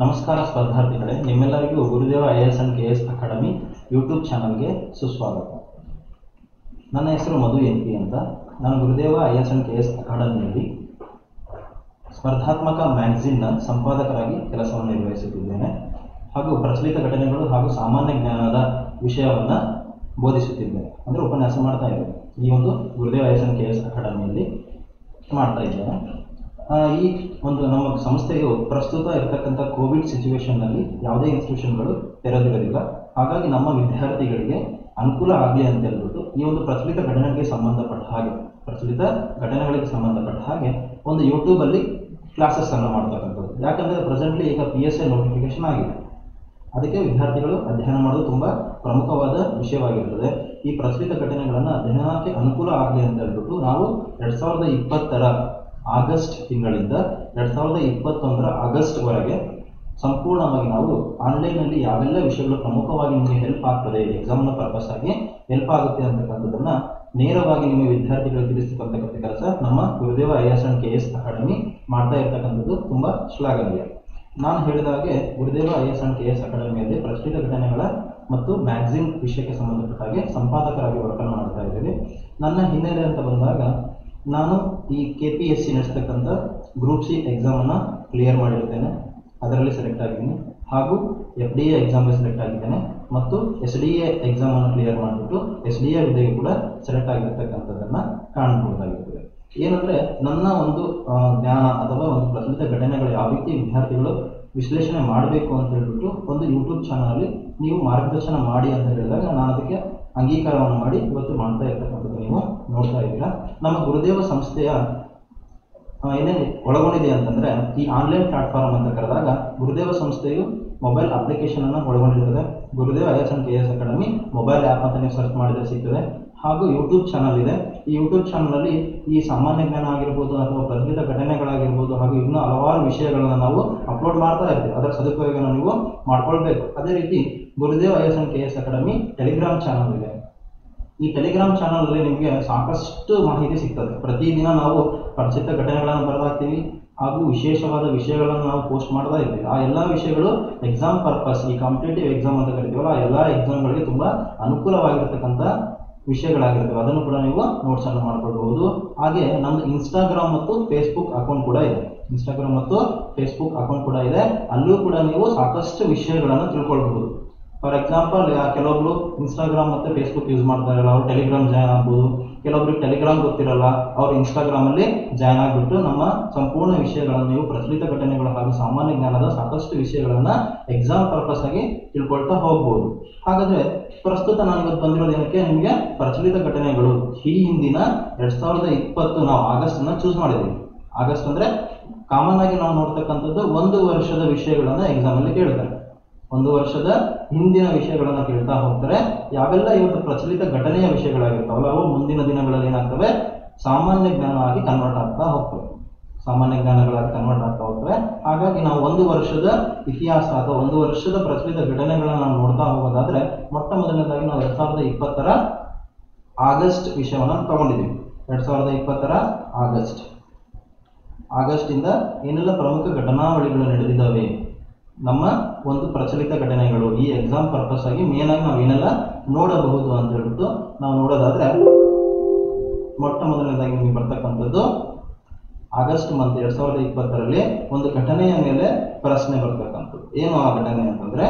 ನಮಸ್ಕಾರ ಸ್ಪರ್ಧಾರ್ಥಿಗಳೇ, ನಿಮ್ಮೆಲ್ಲರಿಗೂ ಗುರುದೇವ IAS and KS academy YouTube ಚಾನಲ್ಗೆ ಸುಸ್ವಾಗತ. ನನ್ನ ಹೆಸರು ಮಧು NP ಅಂತ. ನಾನು ಗುರುದೇವ IAS and KS ಅಕಾಡೆಮಿಯಲ್ಲಿ ಸ್ಪರ್ಧಾತ್ಮಕ ಮ್ಯಾಗಝಿನ್ನ ಸಂಪಾದಕರಾಗಿ ಕೆಲಸವನ್ನು ನಿರ್ವಹಿಸುತ್ತಿದ್ದೇನೆ ಹಾಗೂ ಪ್ರಚಲಿತ ಘಟನೆಗಳು ಹಾಗೂ ಸಾಮಾನ್ಯ ಜ್ಞಾನದ ವಿಷಯವನ್ನು ಬೋಧಿಸುತ್ತಿದ್ದೇನೆ, ಅಂದರೆ ಉಪನ್ಯಾಸ ಮಾಡ್ತಾ ಇದ್ದೇನೆ. ಈ ಒಂದು ಗುರುದೇವ IAS and KS ಅಕಾಡೆಮಿಯಲ್ಲಿ ಮಾಡ್ತಾ ಇದ್ದೇನೆ. ಈ ಒಂದು ನಮ್ಮ ಸಂಸ್ಥೆಯು ಪ್ರಸ್ತುತ ಇರತಕ್ಕಂಥ ಕೋವಿಡ್ ಸಿಚುವೇಶನ್ನಲ್ಲಿ ಯಾವುದೇ ಇನ್ಸ್ಟಿಟ್ಯೂಷನ್ಗಳು ತೆರೆದಿರೋದಿಲ್ಲ. ಹಾಗಾಗಿ ನಮ್ಮ ವಿದ್ಯಾರ್ಥಿಗಳಿಗೆ ಅನುಕೂಲ ಆಗಲಿ ಅಂತ ಹೇಳ್ಬಿಟ್ಟು ಈ ಒಂದು ಪ್ರಚಲಿತ ಘಟನೆಗಳಿಗೆ ಸಂಬಂಧಪಟ್ಟ ಹಾಗೆ ಒಂದು ಯೂಟ್ಯೂಬಲ್ಲಿ ಕ್ಲಾಸಸ್ಸನ್ನು ಮಾಡ್ತಕ್ಕಂಥದ್ದು. ಯಾಕಂದರೆ ಪ್ರೆಸೆಂಟ್ಲಿ ಈಗ PSI ನೋಟಿಫಿಕೇಶನ್ ಆಗಿದೆ. ಅದಕ್ಕೆ ವಿದ್ಯಾರ್ಥಿಗಳು ಅಧ್ಯಯನ ಮಾಡೋದು ತುಂಬ ಪ್ರಮುಖವಾದ ವಿಷಯವಾಗಿರ್ತದೆ. ಈ ಪ್ರಚಲಿತ ಘಟನೆಗಳನ್ನು ಅಧ್ಯಯನಕ್ಕೆ ಅನುಕೂಲ ಆಗಲಿ ಅಂತ ಹೇಳ್ಬಿಟ್ಟು ನಾವು 2020ರ ಆಗಸ್ಟ್ ತಿಂಗಳಿಂದ 2021ರ ಆಗಸ್ಟ್ವರೆಗೆ ಸಂಪೂರ್ಣವಾಗಿ ನಾವು ಆನ್ಲೈನಲ್ಲಿ ಯಾವೆಲ್ಲ ವಿಷಯಗಳು ಪ್ರಮುಖವಾಗಿ ನಿಮಗೆ ಹೆಲ್ಪ್ ಆಗ್ತದೆ, ಎಕ್ಸಾಮ್ನ ಪರ್ಪಸ್ ಆಗಿ ಹೆಲ್ಪ್ ಆಗುತ್ತೆ ಅಂತಕ್ಕಂಥದ್ದನ್ನು ನೇರವಾಗಿ ನಿಮ್ಮ ವಿದ್ಯಾರ್ಥಿಗಳು ತಿಳಿಸ್ತಕ್ಕಂಥ ಕೆಲಸ ನಮ್ಮ ಗುರುದೇವ IAS and KS ಅಕಾಡೆಮಿ ಮಾಡ್ತಾ ಇರ್ತಕ್ಕಂಥದ್ದು ತುಂಬ ಶ್ಲಾಘನೀಯ. ನಾನು ಹೇಳಿದ ಹಾಗೆ ಗುರುದೇವ IAS and KS ಅಕಾಡೆಮಿಯಲ್ಲಿ ಪ್ರಚಲಿತ ಘಟನೆಗಳ ಮತ್ತು ಮ್ಯಾಗಝಿನ್ ವಿಷಯಕ್ಕೆ ಸಂಬಂಧಪಟ್ಟ ಹಾಗೆ ಸಂಪಾದಕರಾಗಿ ವರ್ಕನ್ನು ಮಾಡ್ತಾ ಇದ್ದೇವೆ. ನನ್ನ ಹಿನ್ನೆಲೆ ಅಂತ ಬಂದಾಗ ನಾನು ಈ KPSC ನಡೆಸ್ತಕ್ಕಂಥ ಗ್ರೂಪ್ C ಎಕ್ಸಾಮನ್ನು ಕ್ಲಿಯರ್ ಮಾಡಿರ್ತೇನೆ, ಅದರಲ್ಲಿ ಸೆಲೆಕ್ಟ್ ಆಗಿದ್ದೀನಿ. ಹಾಗೂ FDA ಎಕ್ಸಾಮ್ಗೆ ಸೆಲೆಕ್ಟ್ ಆಗಿದ್ದೇನೆ ಮತ್ತು SDA ಎಕ್ಸಾಮನ್ನು ಕ್ಲಿಯರ್ ಮಾಡಿಬಿಟ್ಟು SDA ಹುದ್ದೆಗೆ ಕೂಡ ಸೆಲೆಕ್ಟ್ ಆಗಿರ್ತಕ್ಕಂಥದ್ದನ್ನು ಕಾಣಬಹುದಾಗಿರ್ತದೆ. ಏನಂದರೆ ನನ್ನ ಒಂದು ಜ್ಞಾನ ಅಥವಾ ಒಂದು ಪ್ರಚಲಿತ ಘಟನೆಗಳು ಯಾವ ರೀತಿ ವಿದ್ಯಾರ್ಥಿಗಳು ವಿಶ್ಲೇಷಣೆ ಮಾಡಬೇಕು ಅಂತ ಹೇಳ್ಬಿಟ್ಟು ಒಂದು ಯೂಟ್ಯೂಬ್ ಚಾನಲಲ್ಲಿ ನೀವು ಮಾರ್ಗದರ್ಶನ ಮಾಡಿ ಅಂತ ಹೇಳಿದಾಗ ನಾನು ಅದಕ್ಕೆ ಅಂಗೀಕಾರವನ್ನು ಮಾಡಿ ಇವತ್ತು ಮಾಡ್ತಾ ಇರ್ತಕ್ಕಂಥದ್ದು ನೀವು ನೋಡ್ತಾ ಇದ್ದೀರಾ. ನಮ್ಮ ಗುರುದೇವ ಸಂಸ್ಥೆಯ ಏನೇನು ಒಳಗೊಂಡಿದೆ ಅಂತಂದರೆ, ಈ ಆನ್ಲೈನ್ ಪ್ಲಾಟ್ಫಾರ್ಮ್ ಅಂತ ಕರೆದಾಗ ಗುರುದೇವ ಸಂಸ್ಥೆಯು ಮೊಬೈಲ್ ಅಪ್ಲಿಕೇಶನನ್ನು ಒಳಗೊಂಡಿರ್ತದೆ. ಗುರುದೇವ IAS and KS academy mobile app ಅಂತ ನೀವು ಸರ್ಚ್ ಮಾಡಿದರೆ ಸಿಗ್ತದೆ. ಹಾಗೂ ಯೂಟ್ಯೂಬ್ ಚಾನಲ್ ಇದೆ. ಈ ಯೂಟ್ಯೂಬ್ ಚಾನಲಲ್ಲಿ ಈ ಸಾಮಾನ್ಯ ಜ್ಞಾನ ಆಗಿರ್ಬೋದು ಅಥವಾ ಪ್ರಚಲಿತ ಘಟನೆಗಳಾಗಿರ್ಬೋದು ಹಾಗೂ ಇನ್ನೂ ಹಲವಾರು ವಿಷಯಗಳನ್ನು ನಾವು ಅಪ್ಲೋಡ್ ಮಾಡ್ತಾ ಇರ್ತೀವಿ. ಅದರ ಸದುಪಯೋಗವನ್ನು ನೀವು ಮಾಡ್ಕೊಳ್ಬೇಕು. ಅದೇ ರೀತಿ ಗುರುದೇವ IAS and KS academy Telegram channel ಇದೆ. ಈ ಟೆಲಿಗ್ರಾಮ್ ಚಾನಲಲ್ಲಿ ನಿಮಗೆ ಸಾಕಷ್ಟು ಮಾಹಿತಿ ಸಿಗ್ತದೆ. ಪ್ರತಿದಿನ ನಾವು ಪ್ರಚಲಿತ ಘಟನೆಗಳನ್ನು ಬರೆದಾಕ್ತೀವಿ ಹಾಗೂ ವಿಶೇಷವಾದ ವಿಷಯಗಳನ್ನು ನಾವು ಪೋಸ್ಟ್ ಮಾಡ್ತಾ ಇರ್ತೀವಿ. ಆ ಎಲ್ಲ ವಿಷಯಗಳು ಎಕ್ಸಾಮ್ ಪರ್ಪಸ್, ಈ ಕಾಂಪಿಟೇಟಿವ್ ಎಕ್ಸಾಮ್ ಅಂತ ಕರಿತೀವಲ್ಲ, ಆ ಎಲ್ಲ ಎಕ್ಸಾಮ್ಗಳಿಗೆ ತುಂಬ ಅನುಕೂಲವಾಗಿರ್ತಕ್ಕಂಥ ವಿಷಯಗಳಾಗಿರ್ತವೆ. ಅದನ್ನು ಕೂಡ ನೀವು ನೋಟ್ಸನ್ನು ಮಾಡ್ಕೊಳ್ಬಹುದು. ಹಾಗೆ ನಮ್ಮದು ಇನ್ಸ್ಟಾಗ್ರಾಮ್ ಮತ್ತು ಫೇಸ್ಬುಕ್ ಅಕೌಂಟ್ ಕೂಡ ಇದೆ. ಅಲ್ಲೂ ಕೂಡ ನೀವು ಸಾಕಷ್ಟು ವಿಷಯಗಳನ್ನು ತಿಳ್ಕೊಳ್ಬಹುದು. ಫಾರ್ ಎಕ್ಸಾಂಪಲ್, ಕೆಲವೊಬ್ರು ಇನ್ಸ್ಟಾಗ್ರಾಮ್ ಮತ್ತು ಫೇಸ್ಬುಕ್ ಯೂಸ್ ಮಾಡ್ತಾ ಇರಲ್ಲ, ಅವ್ರು ಟೆಲಿಗ್ರಾಮ್ ಜಾಯ್ನ್ ಆಗ್ಬೋದು. ಕೆಲವೊಬ್ರಿಗೆ ಟೆಲಿಗ್ರಾಮ್ ಗೊತ್ತಿರಲ್ಲ, ಅವ್ರು ಇನ್ಸ್ಟಾಗ್ರಾಮಲ್ಲಿ ಜಾಯ್ನ್ ಆಗಿಬಿಟ್ಟು ನಮ್ಮ ಸಂಪೂರ್ಣ ವಿಷಯಗಳನ್ನು ನೀವು ಪ್ರಚಲಿತ ಘಟನೆಗಳು ಹಾಗೂ ಸಾಮಾನ್ಯ ಜ್ಞಾನದ ಸಾಕಷ್ಟು ವಿಷಯಗಳನ್ನು ಎಕ್ಸಾಮ್ ಪರ್ಪಸ್ ಆಗಿ ತಿಳ್ಕೊಳ್ತಾ ಹೋಗ್ಬೋದು. ಹಾಗಾದರೆ ಪ್ರಸ್ತುತ ನಾನು ಇವತ್ತು ಬಂದಿರೋದು ಏನಕ್ಕೆ, ನಿಮಗೆ ಪ್ರಚಲಿತ ಘಟನೆಗಳು ಈ ಹಿಂದಿನ 2020 ನಾವು ಆಗಸ್ಟನ್ನು ಚೂಸ್ ಮಾಡಿದ್ದೀವಿ. ಆಗಸ್ಟ್ ಅಂದರೆ ಕಾಮನ್ ಆಗಿ ನಾವು ನೋಡ್ತಕ್ಕಂಥದ್ದು 1 ವರ್ಷದ ವಿಷಯಗಳನ್ನು ಎಕ್ಸಾಮಲ್ಲಿ ಕೇಳ್ತಾರೆ. 1 ವರ್ಷದ ಹಿಂದಿನ ವಿಷಯಗಳನ್ನು ಕೇಳ್ತಾ ಹೋಗ್ತಾರೆ. ಯಾವೆಲ್ಲ ಇವತ್ತು ಪ್ರಚಲಿತ ಘಟನೆಯ ವಿಷಯಗಳಾಗಿರ್ತಾವಲ್ಲ, ಅವು ಮುಂದಿನ ದಿನಗಳಲ್ಲಿ ಏನಾಗ್ತವೆ, ಸಾಮಾನ್ಯ ಜ್ಞಾನ ಆಗಿ ಕನ್ವರ್ಟ್ ಆಗ್ತಾ ಹೋಗ್ತವೆ. ಹಾಗಾಗಿ ನಾವು 1 ವರ್ಷದ ಇತಿಹಾಸ ಅಥವಾ 1 ವರ್ಷದ ಪ್ರಚಲಿತ ಘಟನೆಗಳನ್ನು ನಾವು ನೋಡ್ತಾ ಹೋಗೋದಾದ್ರೆ, ಮೊಟ್ಟ ಮೊದಲನೇದಾಗಿ ನಾವು 2020ರ ಆಗಸ್ಟ್ ವಿಷಯವನ್ನು ತಗೊಂಡಿದ್ದೀವಿ. 2020ರ ಆಗಸ್ಟಿಂದ ಏನೆಲ್ಲ ಪ್ರಮುಖ ಘಟನಾವಳಿಗಳು ನಡೆದಿದ್ದಾವೆ, ನಮ್ಮ ಒಂದು ಪ್ರಚಲಿತ ಘಟನೆಗಳು ಈ ಎಕ್ಸಾಮ್ ಪರ್ಪಸ್ ಆಗಿ ಮೇನ್ ಆಗಿ ನಾವು ಏನೆಲ್ಲ ನೋಡಬಹುದು ಅಂತ ಹೇಳ್ಬಿಟ್ಟು ನಾವು ನೋಡೋದಾದ್ರೆ, ಮೊಟ್ಟ ಮೊದಲನೇದಾಗಿ ನಿಮಗೆ ಬರ್ತಕ್ಕಂಥದ್ದು ಆಗಸ್ಟ್ ಮಂತ್ 2020ರಲ್ಲಿ ಒಂದು ಘಟನೆಯ ಮೇಲೆ ಪ್ರಶ್ನೆ ಬರ್ತಕ್ಕಂಥದ್ದು. ಏನು ಆ ಘಟನೆ ಅಂತಂದ್ರೆ,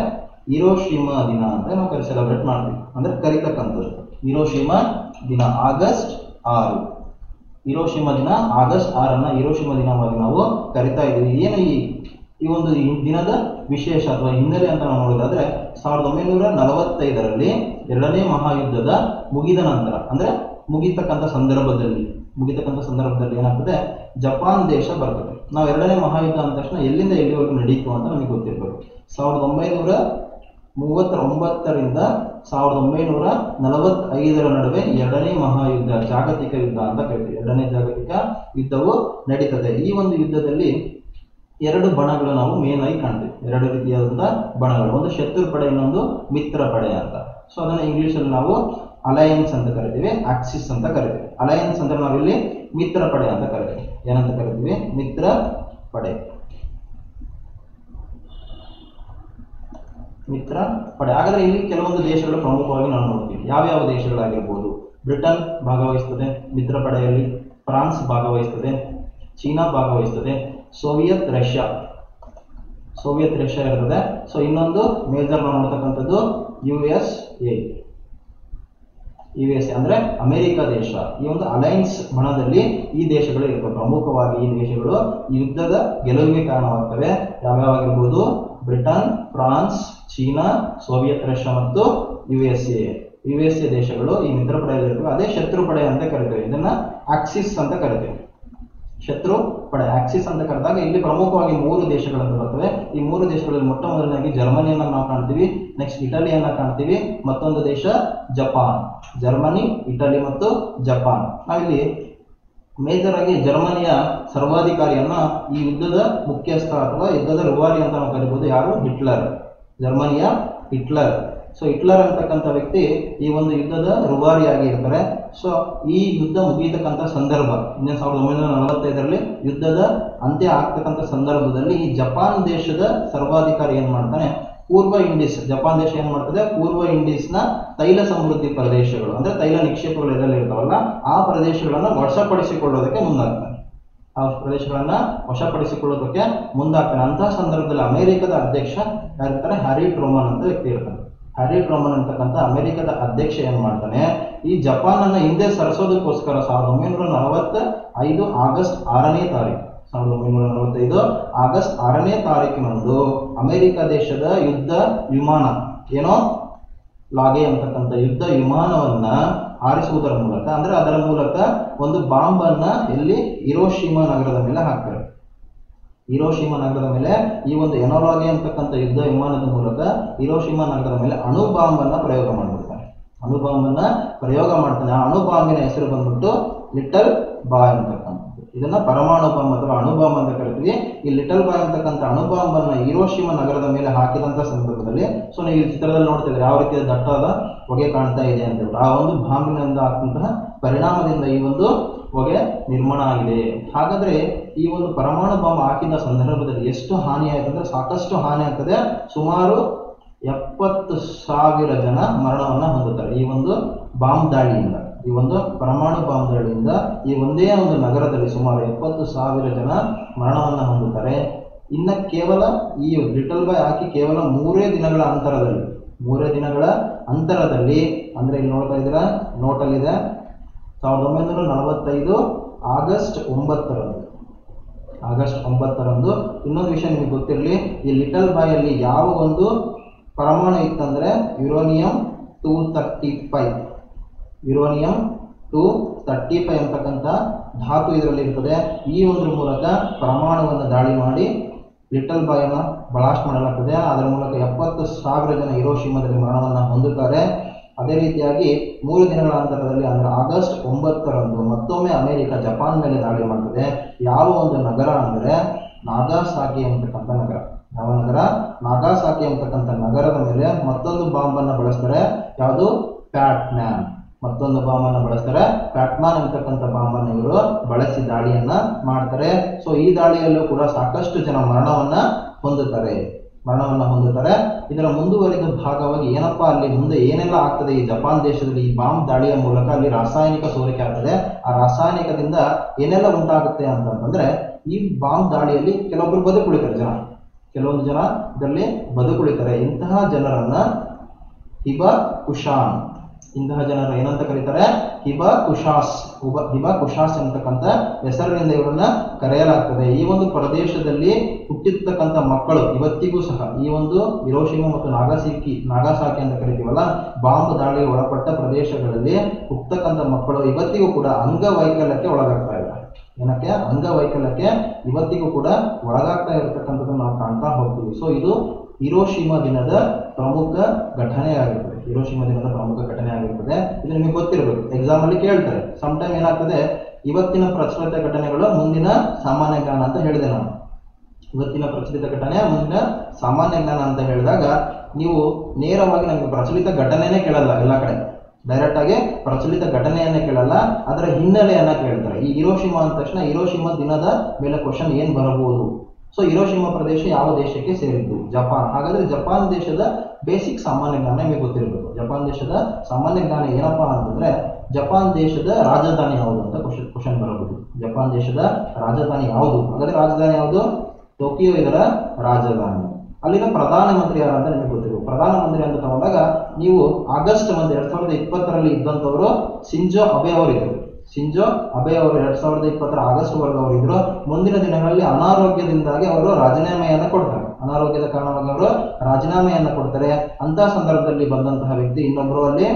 ಹಿರೋಶಿಮಾ ದಿನ ಅಂತ ನಾವು ಸೆಲೆಬ್ರೇಟ್ ಮಾಡ್ತೀವಿ, ಅಂದ್ರೆ ಕರಿತಕ್ಕಂಥದ್ದು. ಹಿರೋಶಿಮಾ ದಿನ ಆಗಸ್ಟ್ 6. ಹಿರೋಶಿಮಾ ದಿನ ಆಗಸ್ಟ್ 6 ಹಿರೋಶಿಮಾ ದಿನವಾಗಿ ನಾವು ಕರಿತಾ ಇದ್ದೀವಿ. ಏನು ಈ ಒಂದು ದಿನದ ವಿಶೇಷ ಅಥವಾ ಹಿನ್ನೆಲೆ ಅಂತ ನಾವು ನೋಡೋದಾದ್ರೆ, 1945ರಲ್ಲಿ 2ನೇ ಮಹಾಯುದ್ಧದ ಮುಗಿದ ನಂತರ, ಅಂದ್ರೆ ಮುಗಿತಕ್ಕಂಥ ಸಂದರ್ಭದಲ್ಲಿ ಏನಾಗ್ತದೆ, ಜಪಾನ್ ದೇಶ ಬರ್ತದೆ. ನಾವು 2ನೇ ಮಹಾಯುದ್ಧ ಅಂದ ತಕ್ಷಣ ಎಲ್ಲಿಂದ ಎಲ್ಲಿವರೆಗೂ ನಡೀತು ಅಂತ ನಮಗೆ ಗೊತ್ತಿರ್ಬೇಕು. 1939ರಿಂದ 1945ರ ನಡುವೆ 2ನೇ ಮಹಾಯುದ್ಧ, ಜಾಗತಿಕ ಯುದ್ಧ ಅಂತ ಕರಿತೀವಿ. 2ನೇ ಜಾಗತಿಕ ಯುದ್ಧವು ನಡೀತದೆ. ಈ ಒಂದು ಯುದ್ಧದಲ್ಲಿ 2 ಬಣಗಳು ನಾವು ಮೇನ್ ಆಗಿ ಕಾಣ್ತೀವಿ. 2 ರೀತಿಯಾದಂತಹ ಬಣಗಳು, ಒಂದು ಶತ್ರು ಪಡೆ, ಇನ್ನೊಂದು ಮಿತ್ರ ಪಡೆ ಅಂತ. ಸೊ ಅದನ್ನ ಇಂಗ್ಲಿಷಲ್ಲಿ ನಾವು ಅಲಯನ್ಸ್ ಅಂತ ಕರಿತೀವಿ, ಆಕ್ಸಿಸ್ ಅಂತ ಕರಿತೀವಿ. ಅಲಯನ್ಸ್ ಅಂದ್ರೆ ನಾವಿಲ್ಲಿ ಮಿತ್ರ ಪಡೆ ಅಂತ ಕರಿತೀವಿ. ಏನಂತ ಕರಿತೀವಿ? ಮಿತ್ರ ಪಡೆ. ಮಿತ್ರ ಪಡೆ. ಹಾಗಾದ್ರೆ ಇಲ್ಲಿ ಕೆಲವೊಂದು ದೇಶಗಳು ಪ್ರಮುಖವಾಗಿ ನಾವು ನೋಡ್ತೀವಿ. ಯಾವ್ಯಾವ ದೇಶಗಳಾಗಿರ್ಬೋದು? ಬ್ರಿಟನ್ ಭಾಗವಹಿಸ್ತದೆ ಮಿತ್ರ ಪಡೆಯಲ್ಲಿ, ಫ್ರಾನ್ಸ್ ಭಾಗವಹಿಸ್ತದೆ, ಚೀನಾ ಭಾಗವಹಿಸ್ತದೆ, ಸೋವಿಯತ್ ರಷ್ಯಾ ಇರ್ತದೆ. ಸೊ ಇನ್ನೊಂದು ಮೇಜರ್ ನಾವು ನೋಡ್ತಕ್ಕಂಥದ್ದು ಯು ಎಸ್ ಎ ಅಂದ್ರೆ ಅಮೆರಿಕ ದೇಶ. ಈ ಒಂದು ಅಲೈನ್ಸ್ ಬಣದಲ್ಲಿ ಈ ದೇಶಗಳು ಇರ್ತವೆ. ಪ್ರಮುಖವಾಗಿ ಈ ದೇಶಗಳು ಯುದ್ಧದ ಗೆಲುವಿಗೆ ಕಾರಣವಾಗ್ತವೆ. ಯಾವ್ಯಾವಾಗಿರ್ಬೋದು? Britain, France, China, Soviet Russia ಮತ್ತು ಯು ಎಸ್ ಎ ದೇಶಗಳು ಈ ಮಿತ್ರ ಪಡೆಯಲ್ಲಿರ್ತವೆ. ಅದೇ ಶತ್ರು ಪಡೆ ಅಂತ ಕರಿತೇವೆ. ಇದನ್ನ ಆಕ್ಸಿಸ್ ಅಂತ ಕರಿತೇವೆ. ಶತ್ರು ಪಡೆ ಆಕ್ಸಿಸ್ ಅಂತ ಕರೆದಾಗ ಇಲ್ಲಿ ಪ್ರಮುಖವಾಗಿ 3 ದೇಶಗಳನ್ನು ಬರ್ತವೆ. ಈ 3 ದೇಶಗಳಲ್ಲಿ ಮೊಟ್ಟ ಮೊದಲನೇದಾಗಿ ಜರ್ಮನಿಯನ್ನ ನಾವು ಕಾಣ್ತೀವಿ, ನೆಕ್ಸ್ಟ್ ಇಟಲಿಯನ್ನ ಕಾಣ್ತೀವಿ, ಮತ್ತೊಂದು ದೇಶ ಜಪಾನ್. ಜರ್ಮನಿ, ಇಟಲಿ ಮತ್ತು ಜಪಾನ್. ನಾವಿಲ್ಲಿ ಮೇಜರ್ ಆಗಿ ಜರ್ಮನಿಯ ಸರ್ವಾಧಿಕಾರಿಯನ್ನ ಈ ಯುದ್ಧದ ಮುಖ್ಯಸ್ಥ ಅಥವಾ ಯುದ್ಧದ ರೂವಾರಿ ಅಂತ ನಾವು ಕರಿಬಹುದು. ಯಾರು? ಹಿಟ್ಲರ್. ಜರ್ಮನಿಯ ಹಿಟ್ಲರ್. ಸೊ ಹಿಟ್ಲರ್ ಅಂತಕ್ಕಂಥ ವ್ಯಕ್ತಿ ಈ ಒಂದು ಯುದ್ಧದ ರೂವಾರಿಯಾಗಿ ಇರ್ತಾರೆ. ಸೊ ಈ ಯುದ್ಧ ಮುಗಿಯತಕ್ಕಂಥ ಸಂದರ್ಭ 1945ರಲ್ಲಿ ಯುದ್ಧದ ಅಂತ್ಯ ಆಗ್ತಕ್ಕಂಥ ಸಂದರ್ಭದಲ್ಲಿ ಈ ಜಪಾನ್ ದೇಶದ ಸರ್ವಾಧಿಕಾರಿ ಏನ್ ಮಾಡ್ತಾನೆ? ಪೂರ್ವ ಇಂಡೀಸ್, ಜಪಾನ್ ದೇಶ ಏನ್ ಮಾಡ್ತದೆ? ಪೂರ್ವ ಇಂಡೀಸ್ನ ತೈಲ ಸಮೃದ್ಧಿ ಪ್ರದೇಶಗಳು ಅಂದ್ರೆ ತೈಲ ನಿಕ್ಷೇಪಗಳು ಎಲ್ಲೆಲ್ಲ ಇರ್ತಾವಲ್ಲ ಆ ಪ್ರದೇಶಗಳನ್ನ ವಶಪಡಿಸಿಕೊಳ್ಳೋದಕ್ಕೆ ಮುಂದಾಗ್ತಾನೆ. ಆ ಪ್ರದೇಶಗಳನ್ನ ವಶಪಡಿಸಿಕೊಳ್ಳೋದಕ್ಕೆ ಮುಂದಾಗ್ತಾನೆ. ಅಂತಹ ಸಂದರ್ಭದಲ್ಲಿ ಅಮೆರಿಕದ ಅಧ್ಯಕ್ಷ ಯಾರಿರ್ತಾರೆ? ಹ್ಯಾರಿ ಟ್ರೂಮನ್ ಅಂತ ವ್ಯಕ್ತಿ ಇರ್ತಾನೆ. ಹ್ಯಾರಿ ಟ್ರೂಮನ್ ಅಂತಕ್ಕಂಥ ಅಮೆರಿಕದ ಅಧ್ಯಕ್ಷ ಏನ್ ಮಾಡ್ತಾನೆ? ಈ ಜಪಾನ್ ಅನ್ನ ಹಿಂದೆ ಸರಿಸೋದಕ್ಕೋಸ್ಕರ 1945 ಆಗಸ್ಟ್ 6ನೇ ತಾರೀಕು 1945 ಆಗಸ್ಟ್ 6ನೇ ತಾರೀಕಿನಂದು ಅಮೆರಿಕ ದೇಶದ ಯುದ್ಧ ವಿಮಾನ ಏನೋ ಲಾಗೆ ಅಂತಕ್ಕಂಥ ಯುದ್ಧ ವಿಮಾನವನ್ನ ಹಾರಿಸುವುದರ ಮೂಲಕ ಅಂದ್ರೆ ಅದರ ಮೂಲಕ ಒಂದು ಬಾಂಬ್ ಅನ್ನ ಎಲ್ಲಿ? ಹಿರೋಶಿಮಾ ನಗರದ ಮೇಲೆ ಹಾಕ್ತಾರೆ. ಹಿರೋಶಿಮಾ ನಗರದ ಮೇಲೆ ಈ ಒಂದು ಎನೋಲಾಗೆ ಅಂತಕ್ಕಂಥ ಯುದ್ಧ ವಿಮಾನದ ಮೂಲಕ ಹಿರೋಶಿಮಾ ನಗರದ ಮೇಲೆ ಅಣು ಬಾಂಬ್ ಅನ್ನ ಪ್ರಯೋಗ ಮಾಡ್ಬಿಡ್ತಾನೆ. ಅಣು ಬಾಂಬ್ ಅನ್ನ ಪ್ರಯೋಗ ಮಾಡ್ತಾನೆ. ಆ ಅಣು ಬಾಂಬಿನ ಹೆಸರು ಬಂದ್ಬಿಟ್ಟು ಲಿಟಲ್ ಬಾಯ್ ಅಂತಕ್ಕಂಥದ್ದು. ಇದನ್ನ ಪರಮಾಣು ಬಾಂಬ್ ಅಥವಾ ಅಣು ಬಾಂಬ್ ಅಂತ ಕರಿತೀವಿ. ಈ ಲಿಟಲ್ ಬಾಯ್ ಅಂತಕ್ಕಂಥ ಅಣು ಬಾಂಬ್ ಅನ್ನ ಹಿರೋಶಿಮಾ ನಗರದ ಮೇಲೆ ಹಾಕಿದಂತ ಸಂದರ್ಭದಲ್ಲಿ ಸೊ ನೀವು ಈ ಚಿತ್ರದಲ್ಲಿ ನೋಡ್ತಿದ್ರೆ ಯಾವ ರೀತಿಯ ದಟ್ಟವಾದ ಹೊಗೆ ಕಾಣ್ತಾ ಇದೆ ಅಂತ ಹೇಳಿ ಆ ಒಂದು ಬಾಂಬಿನಿಂದ ಆಗ್ತಂತಹ ಪರಿಣಾಮದಿಂದ ಈ ಒಂದು ಹೊಗೆ ನಿರ್ಮಾಣ ಆಗಿದೆ. ಹಾಗಾದ್ರೆ ಈ ಒಂದು ಪರಮಾಣು ಬಾಂಬ್ ಹಾಕಿದ ಸಂದರ್ಭದಲ್ಲಿ ಎಷ್ಟು ಹಾನಿ ಆಯ್ತು ಅಂದ್ರೆ ಸಾಕಷ್ಟು ಹಾನಿ ಆಗ್ತದೆ. ಸುಮಾರು 70,000 ಜನ ಮರಣವನ್ನ ಹೊಂದುತ್ತಾರೆ ಈ ಒಂದು ಬಾಂಬ್ ದಾಳಿಯಿಂದ. ಈ ಒಂದು ಪರಮಾಣು ಬಾಂಬ್ ದಾಳಿಯಿಂದ ಈ ಒಂದೇ ಒಂದು ನಗರದಲ್ಲಿ ಸುಮಾರು 70,000 ಜನ ಮರಣವನ್ನ ಹೊಂದುತ್ತಾರೆ. ಇನ್ನ ಕೇವಲ ಈ ಲಿಟಲ್ ಬಾಯ್ ಹಾಕಿ ಕೇವಲ 3 ದಿನಗಳ ಅಂತರದಲ್ಲಿ ಅಂದ್ರೆ ಇಲ್ಲಿ ನೋಡ್ತಾ ಇದ್ದೀರಾ ನೋಟಲ್ಲಿದೆ 1945 ಆಗಸ್ಟ್ 9ರಂದು. ಇನ್ನೊಂದು ವಿಷಯ ನಿಮಗೆ ಗೊತ್ತಿರಲಿ, ಈ ಲಿಟಲ್ ಬಾಯ್ ಅಲ್ಲಿ ಯಾವ ಒಂದು ಪರಮಾಣು ಇತ್ತಂದ್ರೆ ಯುರೇನಿಯಂ 235 ಅಂತಕ್ಕಂಥ ಧಾತು ಇದರಲ್ಲಿ ಇರ್ತದೆ. ಈ ಒಂದು ಮೂಲಕ ಪರಮಾಣುವನ್ನು ದಾಳಿ ಮಾಡಿ ಲಿಟಲ್ ಬಾಯ್ ಅನ್ನ ಬ್ಲಾಸ್ಟ್ ಮಾಡಲಾಗ್ತದೆ. ಅದರ ಮೂಲಕ 70,000 ಜನ ಹಿರೋಶಿಮಾದಲ್ಲಿ ಮರಣವನ್ನು ಹೊಂದುತ್ತಾರೆ. ಅದೇ ರೀತಿಯಾಗಿ 3 ದಿನಗಳ ಅಂತರದಲ್ಲಿ ಅಂದ್ರೆ ಆಗಸ್ಟ್ 9ರಂದು ಮತ್ತೊಮ್ಮೆ ಅಮೆರಿಕ ಜಪಾನ್ ಮೇಲೆ ದಾಳಿ ಮಾಡ್ತದೆ. ಯಾವ ಒಂದು ನಗರ ಅಂದ್ರೆ ನಾಗಾಸಾಕಿ ಅಂತಕ್ಕಂಥ ನಗರ. ಯಾವ ನಗರ? ನಾಗಾಸಾಕಿ ಅಂತಕ್ಕಂಥ ನಗರದ ಮೇಲೆ ಮತ್ತೊಂದು ಬಾಂಬ್ ಅನ್ನ ಬಳಸ್ತಾರೆ. ಯಾವುದು? ಪ್ಯಾಟ್ಮ್ಯಾನ್. ಮತ್ತೊಂದು ಬಾಂಬ್ ಅನ್ನು ಬಳಸ್ತಾರೆ. ಪ್ಯಾಟ್ಮ್ಯಾನ್ ಅಂತಕ್ಕಂಥ ಬಾಂಬ್ ಅನ್ನು ಇವರು ಬಳಸಿ ದಾಳಿಯನ್ನ ಮಾಡ್ತಾರೆ. ಸೊ ಈ ದಾಳಿಯಲ್ಲೂ ಕೂಡ ಸಾಕಷ್ಟು ಜನ ಮರಣವನ್ನ ಹೊಂದುತ್ತಾರೆ. ಇದರ ಮುಂದುವರಿದ ಭಾಗವಾಗಿ ಏನಪ್ಪಾ ಅಲ್ಲಿ ಮುಂದೆ ಏನೆಲ್ಲ ಆಗ್ತದೆ ಈ ಜಪಾನ್ ದೇಶದಲ್ಲಿ ಈ ಬಾಂಬ್ ದಾಳಿಯ ಮೂಲಕ ಅಲ್ಲಿ ರಾಸಾಯನಿಕ ಸೋರಿಕೆ ಆಗ್ತದೆ. ಆ ರಾಸಾಯನಿಕದಿಂದ ಏನೆಲ್ಲ ಉಂಟಾಗುತ್ತೆ ಅಂತಂದ್ರೆ ಈ ಬಾಂಬ್ ದಾಳಿಯಲ್ಲಿ ಕೆಲವೊಬ್ಬರು ಬದುಕುಳಿತಾರೆ ಕೆಲವೊಂದು ಜನ ಇದರಲ್ಲಿ ಬದುಕುಳಿತಾರೆ. ಇಂತಹ ಜನರನ್ನ ಹಿಬಕುಶಾನ್ ಏನಂತ ಕರೀತಾರೆ? ಹಿಬಕುಶಾಸ್ ಅಂತಕ್ಕಂಥ ಹೆಸರಿನಿಂದ ಇವರನ್ನ ಕರೆಯಲಾಗ್ತದೆ. ಈ ಒಂದು ಪ್ರದೇಶದಲ್ಲಿ ಹುಟ್ಟಿರ್ತಕ್ಕಂಥ ಮಕ್ಕಳು ಇವತ್ತಿಗೂ ಸಹ ಈ ಒಂದು ಹಿರೋಶಿಮಾ ಮತ್ತು ನಾಗಾಸಾಕಿ ಅಂತ ಕರಿತೀವಲ್ಲ ಬಾಂಬ್ ದಾಳಿಗೆ ಒಳಪಟ್ಟ ಪ್ರದೇಶಗಳಲ್ಲಿ ಹುಟ್ಟತಕ್ಕಂಥ ಮಕ್ಕಳು ಇವತ್ತಿಗೂ ಕೂಡ ಅಂಗವೈಕಲ್ಯಕ್ಕೆ ಒಳಗಾಗ್ತಾ ಇದ್ದಾರೆ. ಏನಕ್ಕೆ? ಅಂಗವೈಕಲ್ಯಕ್ಕೆ ಇವತ್ತಿಗೂ ಕೂಡ ಒಳಗಾಗ್ತಾ ಇರತಕ್ಕಂಥದ್ದನ್ನು ನಾವು ಕಾಣ್ತಾ ಹೋಗ್ತೀವಿ. ಸೊ ಇದು ಹಿರೋಶಿಮಾ ದಿನದ ಪ್ರಮುಖ ಘಟನೆ ಆಗಿರ್ತದೆ. ಇದು ನಿಮಗೆ ಗೊತ್ತಿರಬೇಕು, ಎಕ್ಸಾಮ್ ಅಲ್ಲಿ ಕೇಳ್ತಾರೆ. ಸಮ್ ಟೈಮ್ ಏನಾಗ್ತದೆ, ಇವತ್ತಿನ ಪ್ರಚಲಿತ ಘಟನೆಗಳು ಮುಂದಿನ ಸಾಮಾನ್ಯ ಜ್ಞಾನ ಅಂತ ಹೇಳಿದೆ ನಾನು. ಇವತ್ತಿನ ಪ್ರಚಲಿತ ಘಟನೆ ಮುಂದಿನ ಸಾಮಾನ್ಯ ಜ್ಞಾನ ಅಂತ ಹೇಳಿದಾಗ ನೀವು ನೇರವಾಗಿ ನಮಗೆ ಪ್ರಚಲಿತ ಘಟನೆನೇ ಕೇಳಲ್ಲ. ಎಲ್ಲ ಕಡೆ ಡೈರೆಕ್ಟ್ ಆಗಿ ಪ್ರಚಲಿತ ಘಟನೆಯನ್ನೇ ಕೇಳಲ್ಲ, ಅದರ ಹಿನ್ನೆಲೆಯನ್ನ ಕೇಳ್ತಾರೆ. ಈ ಹಿರೋಶಿಮಾ ಅಂದ ತಕ್ಷಣ ಹಿರೋಶಿಮಾ ದಿನದ ಮೇಲೆ ಕ್ವಶನ್ ಏನ್ ಬರಬಹುದು? ಸೊ ಹಿರೋಶಿಮಾ ಪ್ರದೇಶ ಯಾವ ದೇಶಕ್ಕೆ ಸೇರಿದ್ದು? ಜಪಾನ್. ಹಾಗಾದ್ರೆ ಜಪಾನ್ ದೇಶದ ಬೇಸಿಕ್ ಸಾಮಾನ್ಯ ಜ್ಞಾನ ನಿಮಗೆ ಗೊತ್ತಿರಬೇಕು. ಜಪಾನ್ ದೇಶದ ಸಾಮಾನ್ಯ ಜ್ಞಾನ ಏನಪ್ಪಾ ಅಂತಂದ್ರೆ ಜಪಾನ್ ದೇಶದ ರಾಜಧಾನಿ ಯಾವುದು ಅಂತ ಕ್ವಶನ್ ಬರಬಹುದು. ಜಪಾನ್ ದೇಶದ ರಾಜಧಾನಿ ಯಾವುದು? ಹಾಗಾದ್ರೆ ರಾಜಧಾನಿ ಯಾವುದು? ಟೋಕಿಯೋ ಇದರ ರಾಜಧಾನಿ. ಅಲ್ಲಿನ ಪ್ರಧಾನಮಂತ್ರಿ ಯಾರು ಅಂತ ನಿಮಗೆ ಗೊತ್ತಿರಬೇಕು. ಪ್ರಧಾನಮಂತ್ರಿ ಅಂತ ತಗೊಂಡಾಗ ನೀವು ಆಗಸ್ಟ್ 2020 ಇದ್ದಂಥವರು ಶಿಂಜೋ ಅಬೆ ಅವರಿದ್ದರು. ಶಿಂಜೋ ಅಬೆ ಅವರು 2020 ಆಗಸ್ಟ್ ವರೆಗೂ ಅವರಿದ್ರು. ಮುಂದಿನ ದಿನಗಳಲ್ಲಿ ಅನಾರೋಗ್ಯದಿಂದಾಗಿ ಅವರು ರಾಜೀನಾಮೆಯನ್ನು ಕೊಡ್ತಾರೆ. ಅನಾರೋಗ್ಯದ ಕಾರಣವಾಗಿ ಅವರು ರಾಜೀನಾಮೆಯನ್ನು ಕೊಡ್ತಾರೆ. ಅಂತ ಸಂದರ್ಭದಲ್ಲಿ ಬಂದಂತಹ ವ್ಯಕ್ತಿ ಇನ್ನೊಬ್ಬರು ಅಲ್ಲಿ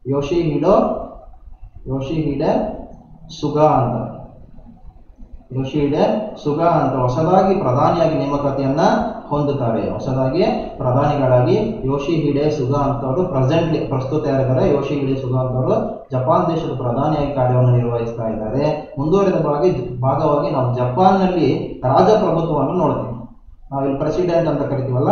ಯೋಶಿಹಿಡೆ ಸುಗಾ ಅಂತ ಹೊಸದಾಗಿ ಪ್ರಧಾನಿಯಾಗಿ ನೇಮಕಾತಿಯನ್ನ ಹೊಂದುತ್ತಾರೆ. ಹೊಸದಾಗಿ ಪ್ರಧಾನಿಗಳಾಗಿ ಯೋಶಿಹಿಡೆ ಸುಗಾ ಅಂತವರು ಪ್ರಸ್ತುತ ಯಾರಿದ್ದಾರೆ? ಯೋಶಿಹಿಡೆ ಸುಗಾ ಅಂತವರು ಜಪಾನ್ ದೇಶದ ಪ್ರಧಾನಿಯಾಗಿ ಕಾರ್ಯವನ್ನು ನಿರ್ವಹಿಸ್ತಾ ಇದ್ದಾರೆ. ಮುಂದುವರೆದ ಭಾಗವಾಗಿ ನಾವು ಜಪಾನ್ನಲ್ಲಿ ರಾಜಪ್ರಭುತ್ವವನ್ನು ನೋಡ್ತೀವಿ. ನಾವಿಲ್ಲಿ ಪ್ರೆಸಿಡೆಂಟ್ ಅಂತ ಕರಿತೀವಲ್ಲ,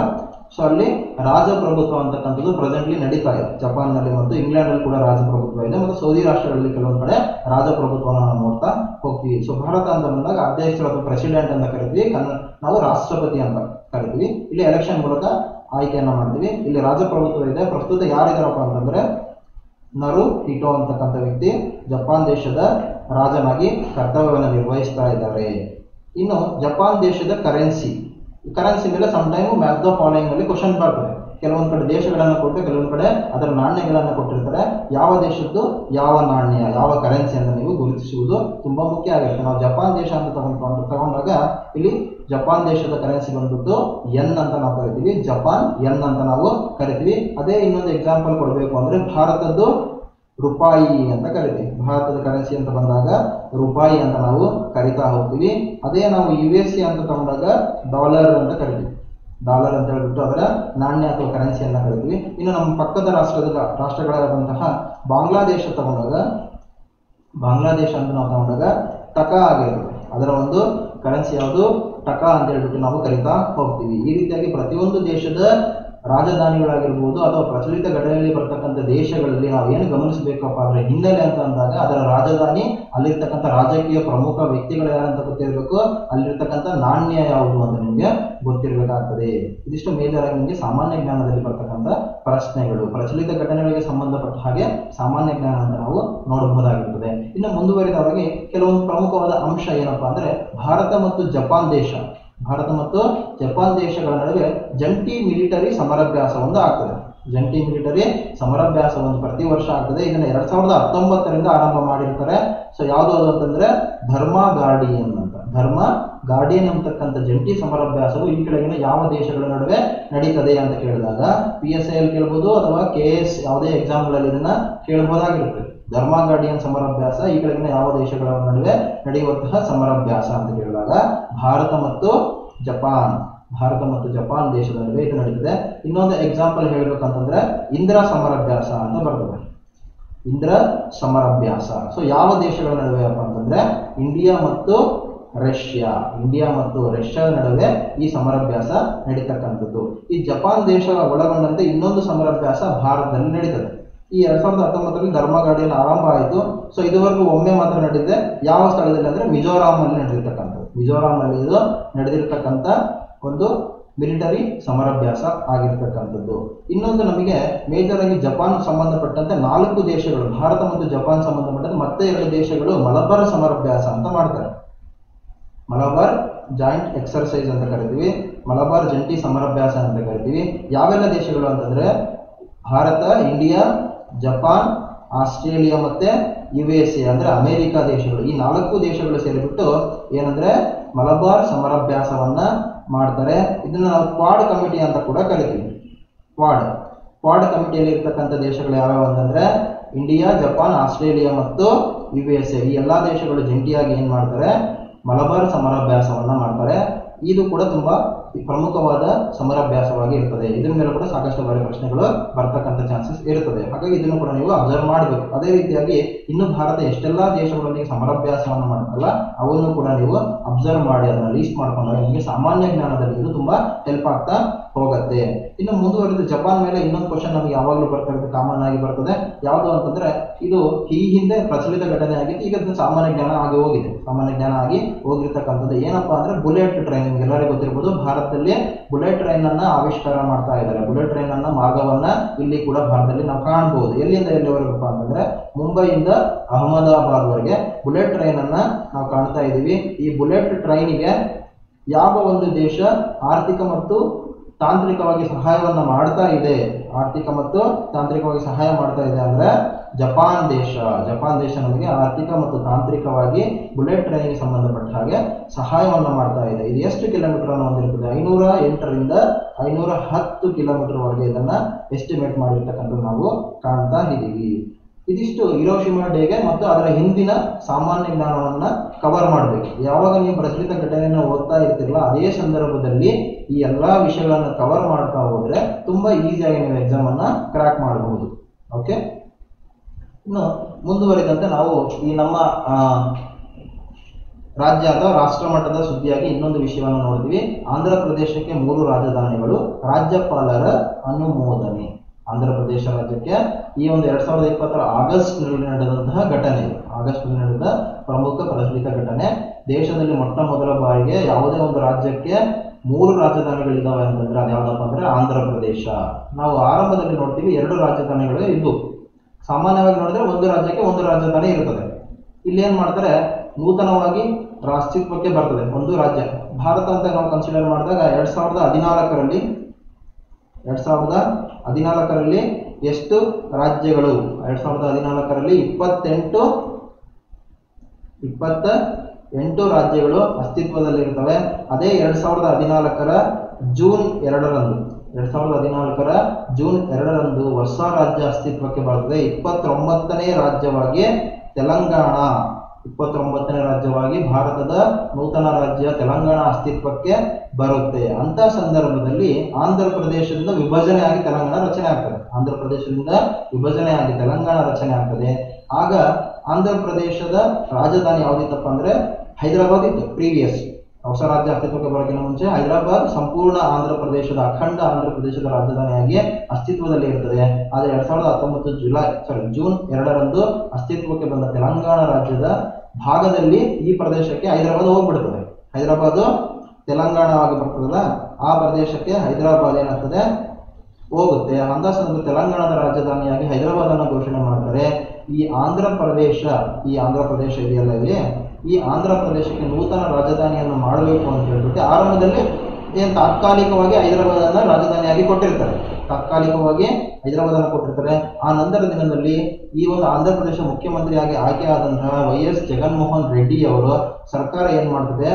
ಸೊ ಅಲ್ಲಿ ರಾಜಪ್ರಭುತ್ವ ಅಂತಕ್ಕಂಥದ್ದು ಪ್ರೆಸೆಂಟ್ಲಿ ನಡೀತಾ ಇದೆ ಜಪಾನ್ನಲ್ಲಿ, ಮತ್ತು ಇಂಗ್ಲೆಂಡ್ ಅಲ್ಲಿ ಕೂಡ ರಾಜಪ್ರಭುತ್ವ ಇದೆ, ಮತ್ತು ಸೌದಿ ರಾಷ್ಟ್ರಗಳಲ್ಲಿ ಕೆಲವೊಂದು ಕಡೆ ರಾಜಪ್ರಭುತ್ವವನ್ನು ನಾವು ನೋಡ್ತಾ ಹೋಗ್ತೀವಿ. ಸೊ ಭಾರತ ಅಂತ ಬಂದಾಗ ಅಧ್ಯಕ್ಷರು ಅಥವಾ ಪ್ರೆಸಿಡೆಂಟ್ ಅಂತ ಕರಿತೀವಿ, ನಾವು ರಾಷ್ಟ್ರಪತಿ ಅಂತ ಕರಿತೀವಿ. ಇಲ್ಲಿ ಎಲೆಕ್ಷನ್ ಮೂಲಕ ಆಯ್ಕೆಯನ್ನ ಮಾಡ್ತೀವಿ. ಇಲ್ಲಿ ರಾಜಪ್ರಭುತ್ವ ಇದೆ. ಪ್ರಸ್ತುತ ಯಾರಿದಾರಪ್ಪ ಅಂತಂದ್ರೆ ನರುಹಿಟೋ ಅಂತಕ್ಕಂಥ ವ್ಯಕ್ತಿ ಜಪಾನ್ ದೇಶದ ರಾಜನಾಗಿ ಕರ್ತವ್ಯವನ್ನು ನಿರ್ವಹಿಸ್ತಾ ಇದ್ದಾರೆ. ಇನ್ನು ಜಪಾನ್ ದೇಶದ ಕರೆನ್ಸಿ ಮೇಲೆ ಸಮ್ಟೈಮ್ ಮ್ಯಾಚ್ ದ ಫಾಲೋಯಿಂಗ್ ಅಲ್ಲಿ ಕ್ವಶನ್ ಬರ್ತದೆ. ಕೆಲವೊಂದು ಕಡೆ ದೇಶಗಳನ್ನು ಕೊಟ್ಟು ಕೆಲವೊಂದು ಕಡೆ ಅದರ ನಾಣ್ಯಗಳನ್ನು ಕೊಟ್ಟಿರ್ತಾರೆ. ಯಾವ ದೇಶದ್ದು ಯಾವ ನಾಣ್ಯ, ಯಾವ ಕರೆನ್ಸಿ ಅಂತ ನೀವು ಗುರುತಿಸುವುದು ತುಂಬಾ ಮುಖ್ಯ ಆಗಿರುತ್ತೆ. ನಾವು ಜಪಾನ್ ದೇಶ ಅಂತ ತಗೊಂಡಾಗ ಇಲ್ಲಿ ಜಪಾನ್ ದೇಶದ ಕರೆನ್ಸಿ ಬಂದ್ಬಿಟ್ಟು ಎನ್ ಅಂತ ನಾವು ಕರಿತೀವಿ. ಜಪಾನ್ ಎನ್ ಅಂತ ನಾವು ಕರಿತೀವಿ. ಅದೇ ಇನ್ನೊಂದು ಎಕ್ಸಾಂಪಲ್ ಕೊಡಬೇಕು ಅಂದ್ರೆ ಭಾರತದ್ದು ರೂಪಾಯಿ ಅಂತ ಕರಿತೀವಿ. ಭಾರತದ ಕರೆನ್ಸಿ ಅಂತ ಬಂದಾಗ ರೂಪಾಯಿ ಅಂತ ನಾವು ಕರಿತಾ ಹೋಗ್ತೀವಿ. ಅದೇ ನಾವು USA ಅಂತ ತಗೊಂಡಾಗ ಡಾಲರ್ ಅಂತ ಕರಿತೀವಿ. ಡಾಲರ್ ಅಂತ ಹೇಳ್ಬಿಟ್ಟು ಅದರ ನಾಣ್ಯ ಅಥವಾ ಕರೆನ್ಸಿಯನ್ನ ಕರಿತೀವಿ. ಇನ್ನು ನಮ್ಮ ಪಕ್ಕದ ರಾಷ್ಟ್ರಗಳಾದಂತಹ ಬಾಂಗ್ಲಾದೇಶ ತಗೊಂಡಾಗ ಬಾಂಗ್ಲಾದೇಶ ಅಂತ ನಾವು ತಗೊಂಡಾಗ ಟಕಾ ಆಗಿರ್ತದೆ. ಅದರ ಒಂದು ಕರೆನ್ಸಿ ಯಾವುದು? ಟಕಾ ಅಂತ ಹೇಳ್ಬಿಟ್ಟು ನಾವು ಕರಿತಾ ಹೋಗ್ತೀವಿ. ಈ ರೀತಿಯಾಗಿ ಪ್ರತಿಯೊಂದು ದೇಶದ ರಾಜಧಾನಿಗಳಾಗಿರ್ಬೋದು ಅಥವಾ ಪ್ರಚಲಿತ ಘಟನೆಯಲ್ಲಿ ಬರ್ತಕ್ಕಂಥ ದೇಶಗಳಲ್ಲಿ ನಾವು ಏನು ಗಮನಿಸಬೇಕಪ್ಪ ಅಂದ್ರೆ ಹಿನ್ನೆಲೆ ಅಂತ ಅಂದಾಗ ಅದರ ರಾಜಧಾನಿ, ಅಲ್ಲಿರ್ತಕ್ಕಂಥ ರಾಜಕೀಯ ಪ್ರಮುಖ ವ್ಯಕ್ತಿಗಳು ಯಾರಂತ ಗೊತ್ತಿರಬೇಕು, ಅಲ್ಲಿರ್ತಕ್ಕಂಥ ನಾಣ್ಯ ಯಾವುದು ಅಂತ ನಿಮಗೆ ಗೊತ್ತಿರಬೇಕಾಗ್ತದೆ. ಇದಿಷ್ಟು ಮೇಜರ್ ಆಗಿ ನಿಮಗೆ ಸಾಮಾನ್ಯ ಜ್ಞಾನದಲ್ಲಿ ಬರ್ತಕ್ಕಂಥ ಪ್ರಶ್ನೆಗಳು. ಪ್ರಚಲಿತ ಘಟನೆಗಳಿಗೆ ಸಂಬಂಧಪಟ್ಟ ಹಾಗೆ ಸಾಮಾನ್ಯ ಜ್ಞಾನ ಅಂತ ನಾವು ನೋಡಬಹುದಾಗಿರ್ತದೆ. ಇನ್ನು ಮುಂದುವರಿದವರೆಗೆ ಕೆಲವೊಂದು ಪ್ರಮುಖವಾದ ಅಂಶ ಏನಪ್ಪಾ ಅಂದ್ರೆ ಭಾರತ ಮತ್ತು ಜಪಾನ್ ದೇಶಗಳ ನಡುವೆ ಜಂಟಿ ಮಿಲಿಟರಿ ಸಮರಾಭ್ಯಾಸವೊಂದು ಆಗ್ತದೆ. ಜಂಟಿ ಮಿಲಿಟರಿ ಸಮರಾಭ್ಯಾಸವೊಂದು ಪ್ರತಿ ವರ್ಷ ಆಗ್ತದೆ. ಇದನ್ನ 2019 ಆರಂಭ ಮಾಡಿರ್ತಾರೆ. ಸೊ ಯಾವುದು ಅದು ಅಂತಂದ್ರೆ ಧರ್ಮ ಗಾರ್ಡಿಯನ್ ಅಂತಕ್ಕಂಥ ಜಂಟಿ ಸಮರಾಭ್ಯಾಸವು ಈ ಕೆಳಗಿನ ಯಾವ ದೇಶಗಳ ನಡುವೆ ನಡೀತದೆ ಅಂತ ಕೇಳಿದಾಗ PSI ಅಲ್ಲಿ ಕೇಳ್ಬೋದು ಅಥವಾ KS ಯಾವುದೇ ಎಕ್ಸಾಮ್ಗಳಲ್ಲಿ ಇದನ್ನ ಕೇಳಬಹುದಾಗಿರುತ್ತೆ. ಧರ್ಮ ಗಾರ್ಡಿಯನ್ ಸಮರಾಭ್ಯಾಸ ಈ ಕೆಳಗಿನ ಯಾವ ದೇಶಗಳ ನಡುವೆ ನಡೆಯುವಂತಹ ಸಮರಾಭ್ಯಾಸ ಅಂತ ಕೇಳಿದಾಗ ಭಾರತ ಮತ್ತು ಜಪಾನ್ ದೇಶದ ನಡುವೆ ಇದು ನಡೀತದೆ. ಇನ್ನೊಂದು ಎಕ್ಸಾಂಪಲ್ ಹೇಳ್ಬೇಕಂತಂದ್ರೆ ಇಂದ್ರ ಸಮರಾಭ್ಯಾಸ ಅಂತ ಬರ್ತದೆ. ಇಂದ್ರ ಸಮರಾಭ್ಯಾಸ ಸೊ ಯಾವ ದೇಶಗಳ ನಡುವೆ ಅಪ್ಪ ಅಂತಂದ್ರೆ ಇಂಡಿಯಾ ಮತ್ತು ರಷ್ಯಾದ ನಡುವೆ ಈ ಸಮರಾಭ್ಯಾಸ ನಡೀತಕ್ಕಂಥದ್ದು. ಈ ಜಪಾನ್ ದೇಶ ಒಳಗೊಂಡಂತೆ ಇನ್ನೊಂದು ಸಮರಾಭ್ಯಾಸ ಭಾರತದಲ್ಲಿ ನಡೀತದೆ. ಈ 2019 ಧರ್ಮ ಗಾರ್ಡಿಯನ್ ಆರಂಭ ಆಯಿತು. ಸೊ ಇದುವರೆಗೂ ಒಮ್ಮೆ ಮಾತ್ರ ನಡೆದಿದೆ. ಯಾವ ಸ್ಥಳದಲ್ಲಿ ಅಂದ್ರೆ ಮಿಜೋರಾಂ ಅಲ್ಲಿ ಇದು ನಡೆದಿರ್ತಕ್ಕಂಥ ಒಂದು ಮಿಲಿಟರಿ ಸಮರಾಭ್ಯಾಸ ಆಗಿರ್ತಕ್ಕಂಥದ್ದು. ಇನ್ನೊಂದು ನಮಗೆ ಮೇಜರ್ ಆಗಿ ಜಪಾನ್ ಸಂಬಂಧಪಟ್ಟಂತೆ 4 ದೇಶಗಳು, ಭಾರತ ಮತ್ತು ಜಪಾನ್ ಸಂಬಂಧಪಟ್ಟಂತೆ ಮತ್ತೆ 2 ದೇಶಗಳು ಮಲಬಾರ್ ಸಮರಾಭ್ಯಾಸ ಅಂತ ಮಾಡ್ತಾರೆ. ಮಲಬಾರ್ ಜಾಯಿಂಟ್ ಎಕ್ಸರ್ಸೈಸ್ ಅಂತ ಕರಿತೀವಿ, ಮಲಬಾರ್ ಜಂಟಿ ಸಮರಾಭ್ಯಾಸ ಅಂತ ಕರಿತೀವಿ. ಯಾವೆಲ್ಲ ದೇಶಗಳು ಅಂತಂದ್ರೆ ಭಾರತ, ಇಂಡಿಯಾ, ಜಪಾನ್, ಆಸ್ಟ್ರೇಲಿಯಾ ಮತ್ತೆ USA ಅಂದ್ರೆ ಅಮೆರಿಕ ದೇಶಗಳು. ಈ 4 ದೇಶಗಳು ಸೇರಿಬಿಟ್ಟು ಏನಂದ್ರೆ ಮಲಬಾರ್ ಸಮರಾಭ್ಯಾಸವನ್ನ ಮಾಡ್ತಾರೆ. ಇದನ್ನ ನಾವು ಕ್ವಾಡ್ ಕಮಿಟಿ ಅಂತ ಕೂಡ ಕರಿತೀವಿ. ಕ್ವಾಡ್ ಕಮಿಟಿಯಲ್ಲಿ ಇರ್ತಕ್ಕಂಥ ದೇಶಗಳು ಯಾವ್ಯಾವ ಅಂತಂದ್ರೆ ಇಂಡಿಯಾ, ಜಪಾನ್, ಆಸ್ಟ್ರೇಲಿಯಾ ಮತ್ತು USA. ಈ ಎಲ್ಲಾ ದೇಶಗಳು ಜಂಟಿಯಾಗಿ ಏನ್ ಮಾಡ್ತಾರೆ, ಮಲಬಾರ್ ಸಮರಾಭ್ಯಾಸವನ್ನ ಮಾಡ್ತಾರೆ. ಇದು ಕೂಡ ತುಂಬಾ ಪ್ರಮುಖವಾದ ಸಮರಾಭ್ಯಾಸವಾಗಿ ಇರ್ತದೆ. ಇದರ ಮೇಲೆ ಕೂಡ ಸಾಕಷ್ಟು ಬಾರಿ ಪ್ರಶ್ನೆಗಳು ಬರ್ತಕ್ಕಂಥ ಚಾನ್ಸಸ್ ಇರುತ್ತದೆ. ಹಾಗಾಗಿ ಇದನ್ನು ಕೂಡ ನೀವು ಅಬ್ಸರ್ವ್ ಮಾಡಬೇಕು. ಅದೇ ರೀತಿಯಾಗಿ ಇನ್ನು ಭಾರತ ಎಷ್ಟೆಲ್ಲಾ ದೇಶಗಳೊಂದಿಗೆ ಸಮರಾಭ್ಯಾಸವನ್ನು ಮಾಡ್ತಲ್ಲ ಅವನ್ನು ಕೂಡ ನೀವು ಅಬ್ಸರ್ವ್ ಮಾಡಿ ಅದನ್ನ ಲೀಸ್ಟ್ ಮಾಡ್ಕೊಂಡಾಗ ನಿಮಗೆ ಸಾಮಾನ್ಯ ಜ್ಞಾನದಲ್ಲಿ ಇದು ತುಂಬಾ ಹೆಲ್ಪ್ ಆಗ್ತಾ ಹೋಗುತ್ತೆ. ಇನ್ನು ಮುಂದುವರೆದು ಜಪಾನ್ ಮೇಲೆ ಇನ್ನೊಂದು ಕ್ವಶನ್ ನಮಗೆ ಯಾವಾಗಲೂ ಬರ್ತಾ ಇರುತ್ತೆ, ಕಾಮನ್ ಆಗಿ ಬರ್ತದೆ. ಯಾವುದು ಅಂತಂದ್ರೆ ಇದು ಈ ಹಿಂದೆ ಪ್ರಚಲಿತ ಘಟನೆ ಆಗಿತ್ತು, ಈಗ ಅದು ಸಾಮಾನ್ಯ ಜ್ಞಾನ ಆಗಿ ಹೋಗಿದೆ. ಸಾಮಾನ್ಯ ಜ್ಞಾನ ಆಗಿ ಹೋಗಿರ್ತಕ್ಕಂಥದ್ದು ಏನಪ್ಪಾ ಅಂದ್ರೆ ಬುಲೆಟ್ ಟ್ರೈನ್. ನಿಮ್ಗೆ ಎಲ್ಲರಿಗೂ ಗೊತ್ತಿರ್ಬೋದು, ಭಾರತದಲ್ಲಿ ಬುಲೆಟ್ ಟ್ರೈನ್ ಅನ್ನ ಆವಿಷ್ಕಾರ ಮಾಡ್ತಾ ಇದ್ದಾರೆ. ಬುಲೆಟ್ ಟ್ರೈನ್ ಅನ್ನ ಮಾರ್ಗವನ್ನ ಇಲ್ಲಿ ಕೂಡ ಭಾರತದಲ್ಲಿ ನಾವು ಕಾಣಬಹುದು. ಎಲ್ಲಿಂದ ಎಲ್ಲಿವರೆಗಪ್ಪ ಅಂತಂದ್ರೆ ಮುಂಬೈಯಿಂದ ಅಹಮದಾಬಾದ್ ವರೆಗೆ ಬುಲೆಟ್ ಟ್ರೈನ್ ಅನ್ನ ನಾವು ಕಾಣ್ತಾ ಇದೀವಿ. ಈ ಬುಲೆಟ್ ಟ್ರೈನಿಗೆ ಯಾವ ಒಂದು ದೇಶ ಆರ್ಥಿಕ ಮತ್ತು ತಾಂತ್ರಿಕವಾಗಿ ಸಹಾಯವನ್ನ ಮಾಡ್ತಾ ಇದೆ, ಆರ್ಥಿಕ ಮತ್ತು ತಾಂತ್ರಿಕವಾಗಿ ಸಹಾಯ ಮಾಡ್ತಾ ಇದೆ ಅಂದ್ರೆ ಜಪಾನ್ ದೇಶ. ಜಪಾನ್ ದೇಶ ನಮಗೆ ಆರ್ಥಿಕ ಮತ್ತು ತಾಂತ್ರಿಕವಾಗಿ ಬುಲೆಟ್ ಟ್ರೈನ್ಗೆ ಸಂಬಂಧಪಟ್ಟ ಹಾಗೆ ಸಹಾಯವನ್ನ ಮಾಡ್ತಾ ಇದೆ. ಇದು ಎಷ್ಟು ಕಿಲೋಮೀಟರ್ ಅನ್ನು ಹೊಂದಿರ್ತದೆ? 508ರಿಂದ 510 ಕಿಲೋಮೀಟರ್ ವರೆಗೆ ಇದನ್ನ ಎಸ್ಟಿಮೇಟ್ ಮಾಡಿರ್ತಕ್ಕಂಥದ್ದು ನಾವು ಕಾಣ್ತಾ ಇದ್ದೀವಿ. ಇದಿಷ್ಟು ಹಿರೋಶಿಮಾ ಡೇಗೆ ಮತ್ತು ಅದರ ಹಿಂದಿನ ಸಾಮಾನ್ಯ ಜ್ಞಾನವನ್ನ ಕವರ್ ಮಾಡಬೇಕು. ಯಾವಾಗ ನೀವು ಪ್ರಚಲಿತ ಘಟನೆಯನ್ನು ಓದ್ತಾ ಇರ್ತಿರಲ್ಲ, ಅದೇ ಸಂದರ್ಭದಲ್ಲಿ ಈ ಎಲ್ಲಾ ವಿಷಯಗಳನ್ನು ಕವರ್ ಮಾಡ್ತಾ ಹೋದ್ರೆ ತುಂಬಾ ಈಸಿಯಾಗಿ ನೀವು ಎಕ್ಸಾಮ್ ಅನ್ನ ಕ್ರ್ಯಾಕ್ ಮಾಡಬಹುದು. ಓಕೆ, ಇನ್ನು ಮುಂದುವರಿದಂತೆ ನಾವು ಈ ನಮ್ಮ ರಾಜ್ಯ ಅಥವಾ ರಾಷ್ಟ್ರ ಮಟ್ಟದ ಸುದ್ದಿಯಾಗಿ ಇನ್ನೊಂದು ವಿಷಯವನ್ನು ನೋಡ್ತೀವಿ. ಆಂಧ್ರ ಪ್ರದೇಶಕ್ಕೆ 3 ರಾಜಧಾನಿಗಳು, ರಾಜ್ಯಪಾಲರ ಅನುಮೋದನೆ. ಆಂಧ್ರ ಪ್ರದೇಶ ರಾಜ್ಯಕ್ಕೆ ಈ ಒಂದು 2020 ಆಗಸ್ಟ್ ನಲ್ಲಿ ನಡೆದಂತಹ ಘಟನೆ, ಆಗಸ್ಟ್ ನಲ್ಲಿ ನಡೆದ ಪ್ರಮುಖ ಪ್ರಚಲಿತ ಘಟನೆ. ದೇಶದಲ್ಲಿ ಮೊಟ್ಟ ಮೊದಲ ಬಾರಿಗೆ ಯಾವುದೇ ಒಂದು ರಾಜ್ಯಕ್ಕೆ 3 ರಾಜಧಾನಿಗಳಿದ್ದಾವೆ ಅಂತಂದ್ರೆ ಅದು ಯಾವ್ದಪ್ಪ ಅಂದ್ರೆ ಆಂಧ್ರ ಪ್ರದೇಶ. ನಾವು ಆರಂಭದಲ್ಲಿ ನೋಡ್ತೀವಿ 2 ರಾಜಧಾನಿಗಳು ಇದ್ದು, ಸಾಮಾನ್ಯವಾಗಿ ನೋಡಿದ್ರೆ ಒಂದು ರಾಜ್ಯಕ್ಕೆ 1 ರಾಜಧಾನಿ ಇರುತ್ತದೆ. ಇಲ್ಲಿ ಏನ್ ಮಾಡ್ತಾರೆ, ನೂತನವಾಗಿ ಅಸ್ತಿತ್ವಕ್ಕೆ ಬರ್ತದೆ ಒಂದು ರಾಜ್ಯ. ಭಾರತ ಅಂತ ನಾವು ಕನ್ಸಿಡರ್ ಮಾಡಿದಾಗ 2014ರಲ್ಲಿ ಎಷ್ಟು ರಾಜ್ಯಗಳು? 2014ರಲ್ಲಿ 28 ರಾಜ್ಯಗಳು ಅಸ್ತಿತ್ವದಲ್ಲಿರ್ತವೆ. ಅದೇ 2014ರ ಜೂನ್ 2ರಂದು ಹೊಸ ರಾಜ್ಯ ಅಸ್ತಿತ್ವಕ್ಕೆ ಬರ್ತದೆ. 29ನೇ ರಾಜ್ಯವಾಗಿ ತೆಲಂಗಾಣ, 29ನೇ ರಾಜ್ಯವಾಗಿ ಭಾರತದ ನೂತನ ರಾಜ್ಯ ತೆಲಂಗಾಣ ಅಸ್ತಿತ್ವಕ್ಕೆ ಬರುತ್ತೆ. ಅಂತ ಸಂದರ್ಭದಲ್ಲಿ ಆಂಧ್ರ ಪ್ರದೇಶದಿಂದ ವಿಭಜನೆ ಆಗಿ ತೆಲಂಗಾಣ ರಚನೆ ಆಗ್ತದೆ. ಆಂಧ್ರ ಪ್ರದೇಶದಿಂದ ವಿಭಜನೆ ಆಗಿ ತೆಲಂಗಾಣ ರಚನೆ ಆಗ್ತದೆ. ಆಗ ಆಂಧ್ರ ಪ್ರದೇಶದ ರಾಜಧಾನಿ ಯಾವುದಿತ್ತಪ್ಪ ಅಂದ್ರೆ ಹೈದರಾಬಾದ್ ಇತ್ತು. ಪ್ರೀವಿಯಸ್ ಹೊಸ ರಾಜ್ಯ ಅಸ್ತಿತ್ವಕ್ಕೆ ಬರೋಕ್ಕಿಂತ ಮುಂಚೆ ಹೈದರಾಬಾದ್ ಸಂಪೂರ್ಣ ಆಂಧ್ರ ಪ್ರದೇಶದ ಅಖಂಡ ಆಂಧ್ರ ಪ್ರದೇಶದ ರಾಜಧಾನಿಯಾಗಿ ಅಸ್ತಿತ್ವದಲ್ಲಿ ಇರ್ತದೆ. ಆದರೆ 2019 ಜೂನ್ 2ರಂದು ಅಸ್ತಿತ್ವಕ್ಕೆ ಬಂದ ತೆಲಂಗಾಣ ರಾಜ್ಯದ ಭಾಗದಲ್ಲಿ ಈ ಪ್ರದೇಶಕ್ಕೆ ಹೈದರಾಬಾದ್ ಹೋಗ್ಬಿಡ್ತದೆ. ಹೈದರಾಬಾದ್ ತೆಲಂಗಾಣವಾಗಿ ಬರ್ತದಲ್ಲ, ಆ ಪ್ರದೇಶಕ್ಕೆ ಹೈದರಾಬಾದ್ ಏನಾಗ್ತದೆ ಹೋಗುತ್ತೆ. ಅಂತ ಸಂದರ್ಭ ತೆಲಂಗಾಣದ ರಾಜಧಾನಿಯಾಗಿ ಹೈದರಾಬಾದ್ ಅನ್ನು ಘೋಷಣೆ ಮಾಡ್ತಾರೆ. ಈ ಆಂಧ್ರ ಪ್ರದೇಶ ಇದೆಯಲ್ಲ, ಇಲ್ಲಿ ಈ ಆಂಧ್ರ ಪ್ರದೇಶಕ್ಕೆ ನೂತನ ರಾಜಧಾನಿಯನ್ನು ಮಾಡಬೇಕು ಅಂತ ಹೇಳ್ಬಿಟ್ಟು ಆರಂಭದಲ್ಲಿ ತಾತ್ಕಾಲಿಕವಾಗಿ ಹೈದರಾಬಾದ್ ಅನ್ನ ರಾಜಧಾನಿಯಾಗಿ ಕೊಟ್ಟಿರ್ತಾರೆ. ಆ ನಂತರ ದಿನದಲ್ಲಿ ಈ ಒಂದು ಆಂಧ್ರ ಪ್ರದೇಶ ಮುಖ್ಯಮಂತ್ರಿಯಾಗಿ ಆಯ್ಕೆಯಾದಂತಹ ವೈಎಸ್ ಜಗನ್ಮೋಹನ್ ರೆಡ್ಡಿ ಅವರು ಸರ್ಕಾರ ಏನ್ ಮಾಡ್ತದೆ,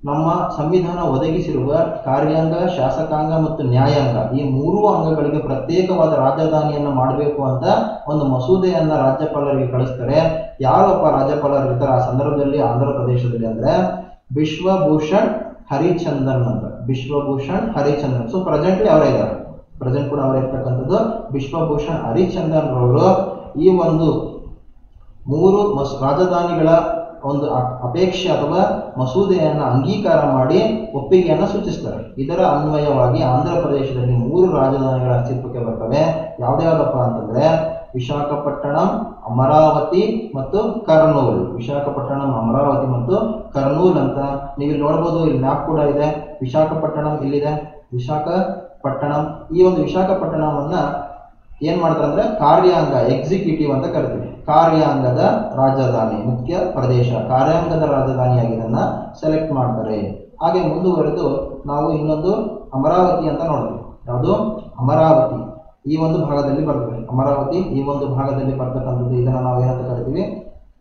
ನಮ್ಮ ಸಂವಿಧಾನ ಒದಗಿಸಿರುವ ಕಾರ್ಯಾಂಗ, ಶಾಸಕಾಂಗ ಮತ್ತು ನ್ಯಾಯಾಂಗ ಈ 3 ಅಂಗಗಳಿಗೆ ಪ್ರತ್ಯೇಕವಾದ ರಾಜಧಾನಿಯನ್ನ ಮಾಡಬೇಕು ಅಂತ ಒಂದು ಮಸೂದೆಯನ್ನ ರಾಜ್ಯಪಾಲರಿಗೆ ಕಳಿಸ್ತಾರೆ. ಯಾರಪ್ಪ ರಾಜ್ಯಪಾಲರು ಇರ್ತಾರೆ ಆ ಸಂದರ್ಭದಲ್ಲಿ ಆಂಧ್ರ ಪ್ರದೇಶದಲ್ಲಿ ಅಂದ್ರೆ ಬಿಶ್ವಭೂಷಣ್ ಹರಿಚಂದನ್ ಅಂತ. ಸೊ ಪ್ರೆಸೆಂಟ್ಲಿ ಅವರೇ ಇದ್ದಾರೆ, ಪ್ರೆಸೆಂಟ್ ಕೂಡ ಅವರೇ ಇರ್ತಕ್ಕಂಥದ್ದು. ಬಿಶ್ವಭೂಷಣ್ ಹರಿಚಂದನ್ ರವರು ಈ ಒಂದು 3 ರಾಜಧಾನಿಗಳ ಒಂದು ಅಪೇಕ್ಷೆ ಅಥವಾ ಮಸೂದೆಯನ್ನ ಅಂಗೀಕಾರ ಮಾಡಿ ಒಪ್ಪಿಗೆಯನ್ನ ಸೂಚಿಸ್ತಾರೆ. ಇದರ ಅನ್ವಯವಾಗಿ ಆಂಧ್ರ ಪ್ರದೇಶದಲ್ಲಿ 3 ರಾಜಧಾನಿಗಳ ಅಸ್ತಿತ್ವಕ್ಕೆ ಬರ್ತವೆ. ಯಾವ್ದ್ಯಾವ್ದಪ್ಪ ಅಂತಂದ್ರೆ ವಿಶಾಖಪಟ್ಟಣಂ, ಅಮರಾವತಿ ಮತ್ತು ಕರ್ನೂಲ್. ಅಂತ ನೀವು ನೋಡ್ಬೋದು. ಇಲ್ಲಿ ಮ್ಯಾಪ್ ಕೂಡ ಇದೆ. ವಿಶಾಖಪಟ್ಟಣಂ ಇಲ್ಲಿದೆ. ಈ ಒಂದು ವಿಶಾಖಪಟ್ಟಣವನ್ನ ಏನ್ ಮಾಡ್ತಾರೆ ಅಂದ್ರೆ ಕಾರ್ಯಾಂಗ, ಎಕ್ಸಿಕ್ಯೂಟಿವ್ ಅಂತ ಕರಿತೀವಿ. ಕಾರ್ಯಾಂಗದ ರಾಜಧಾನಿ, ಮುಖ್ಯ ಪ್ರದೇಶ, ಕಾರ್ಯಾಂಗದ ರಾಜಧಾನಿಯಾಗಿ ಇದನ್ನ ಸೆಲೆಕ್ಟ್ ಮಾಡ್ತಾರೆ. ಹಾಗೆ ಮುಂದುವರೆದು ನಾವು ಇನ್ನೊಂದು ಅಮರಾವತಿ ಅಂತ ನೋಡ್ತೀವಿ. ಯಾವುದು? ಅಮರಾವತಿ ಈ ಒಂದು ಭಾಗದಲ್ಲಿ ಬರ್ತದೆ. ಅಮರಾವತಿ ಈ ಒಂದು ಭಾಗದಲ್ಲಿ ಬರ್ತಕ್ಕಂಥದ್ದು. ಇದನ್ನ ನಾವು ಏನಂತ ಕರಿತೀವಿ?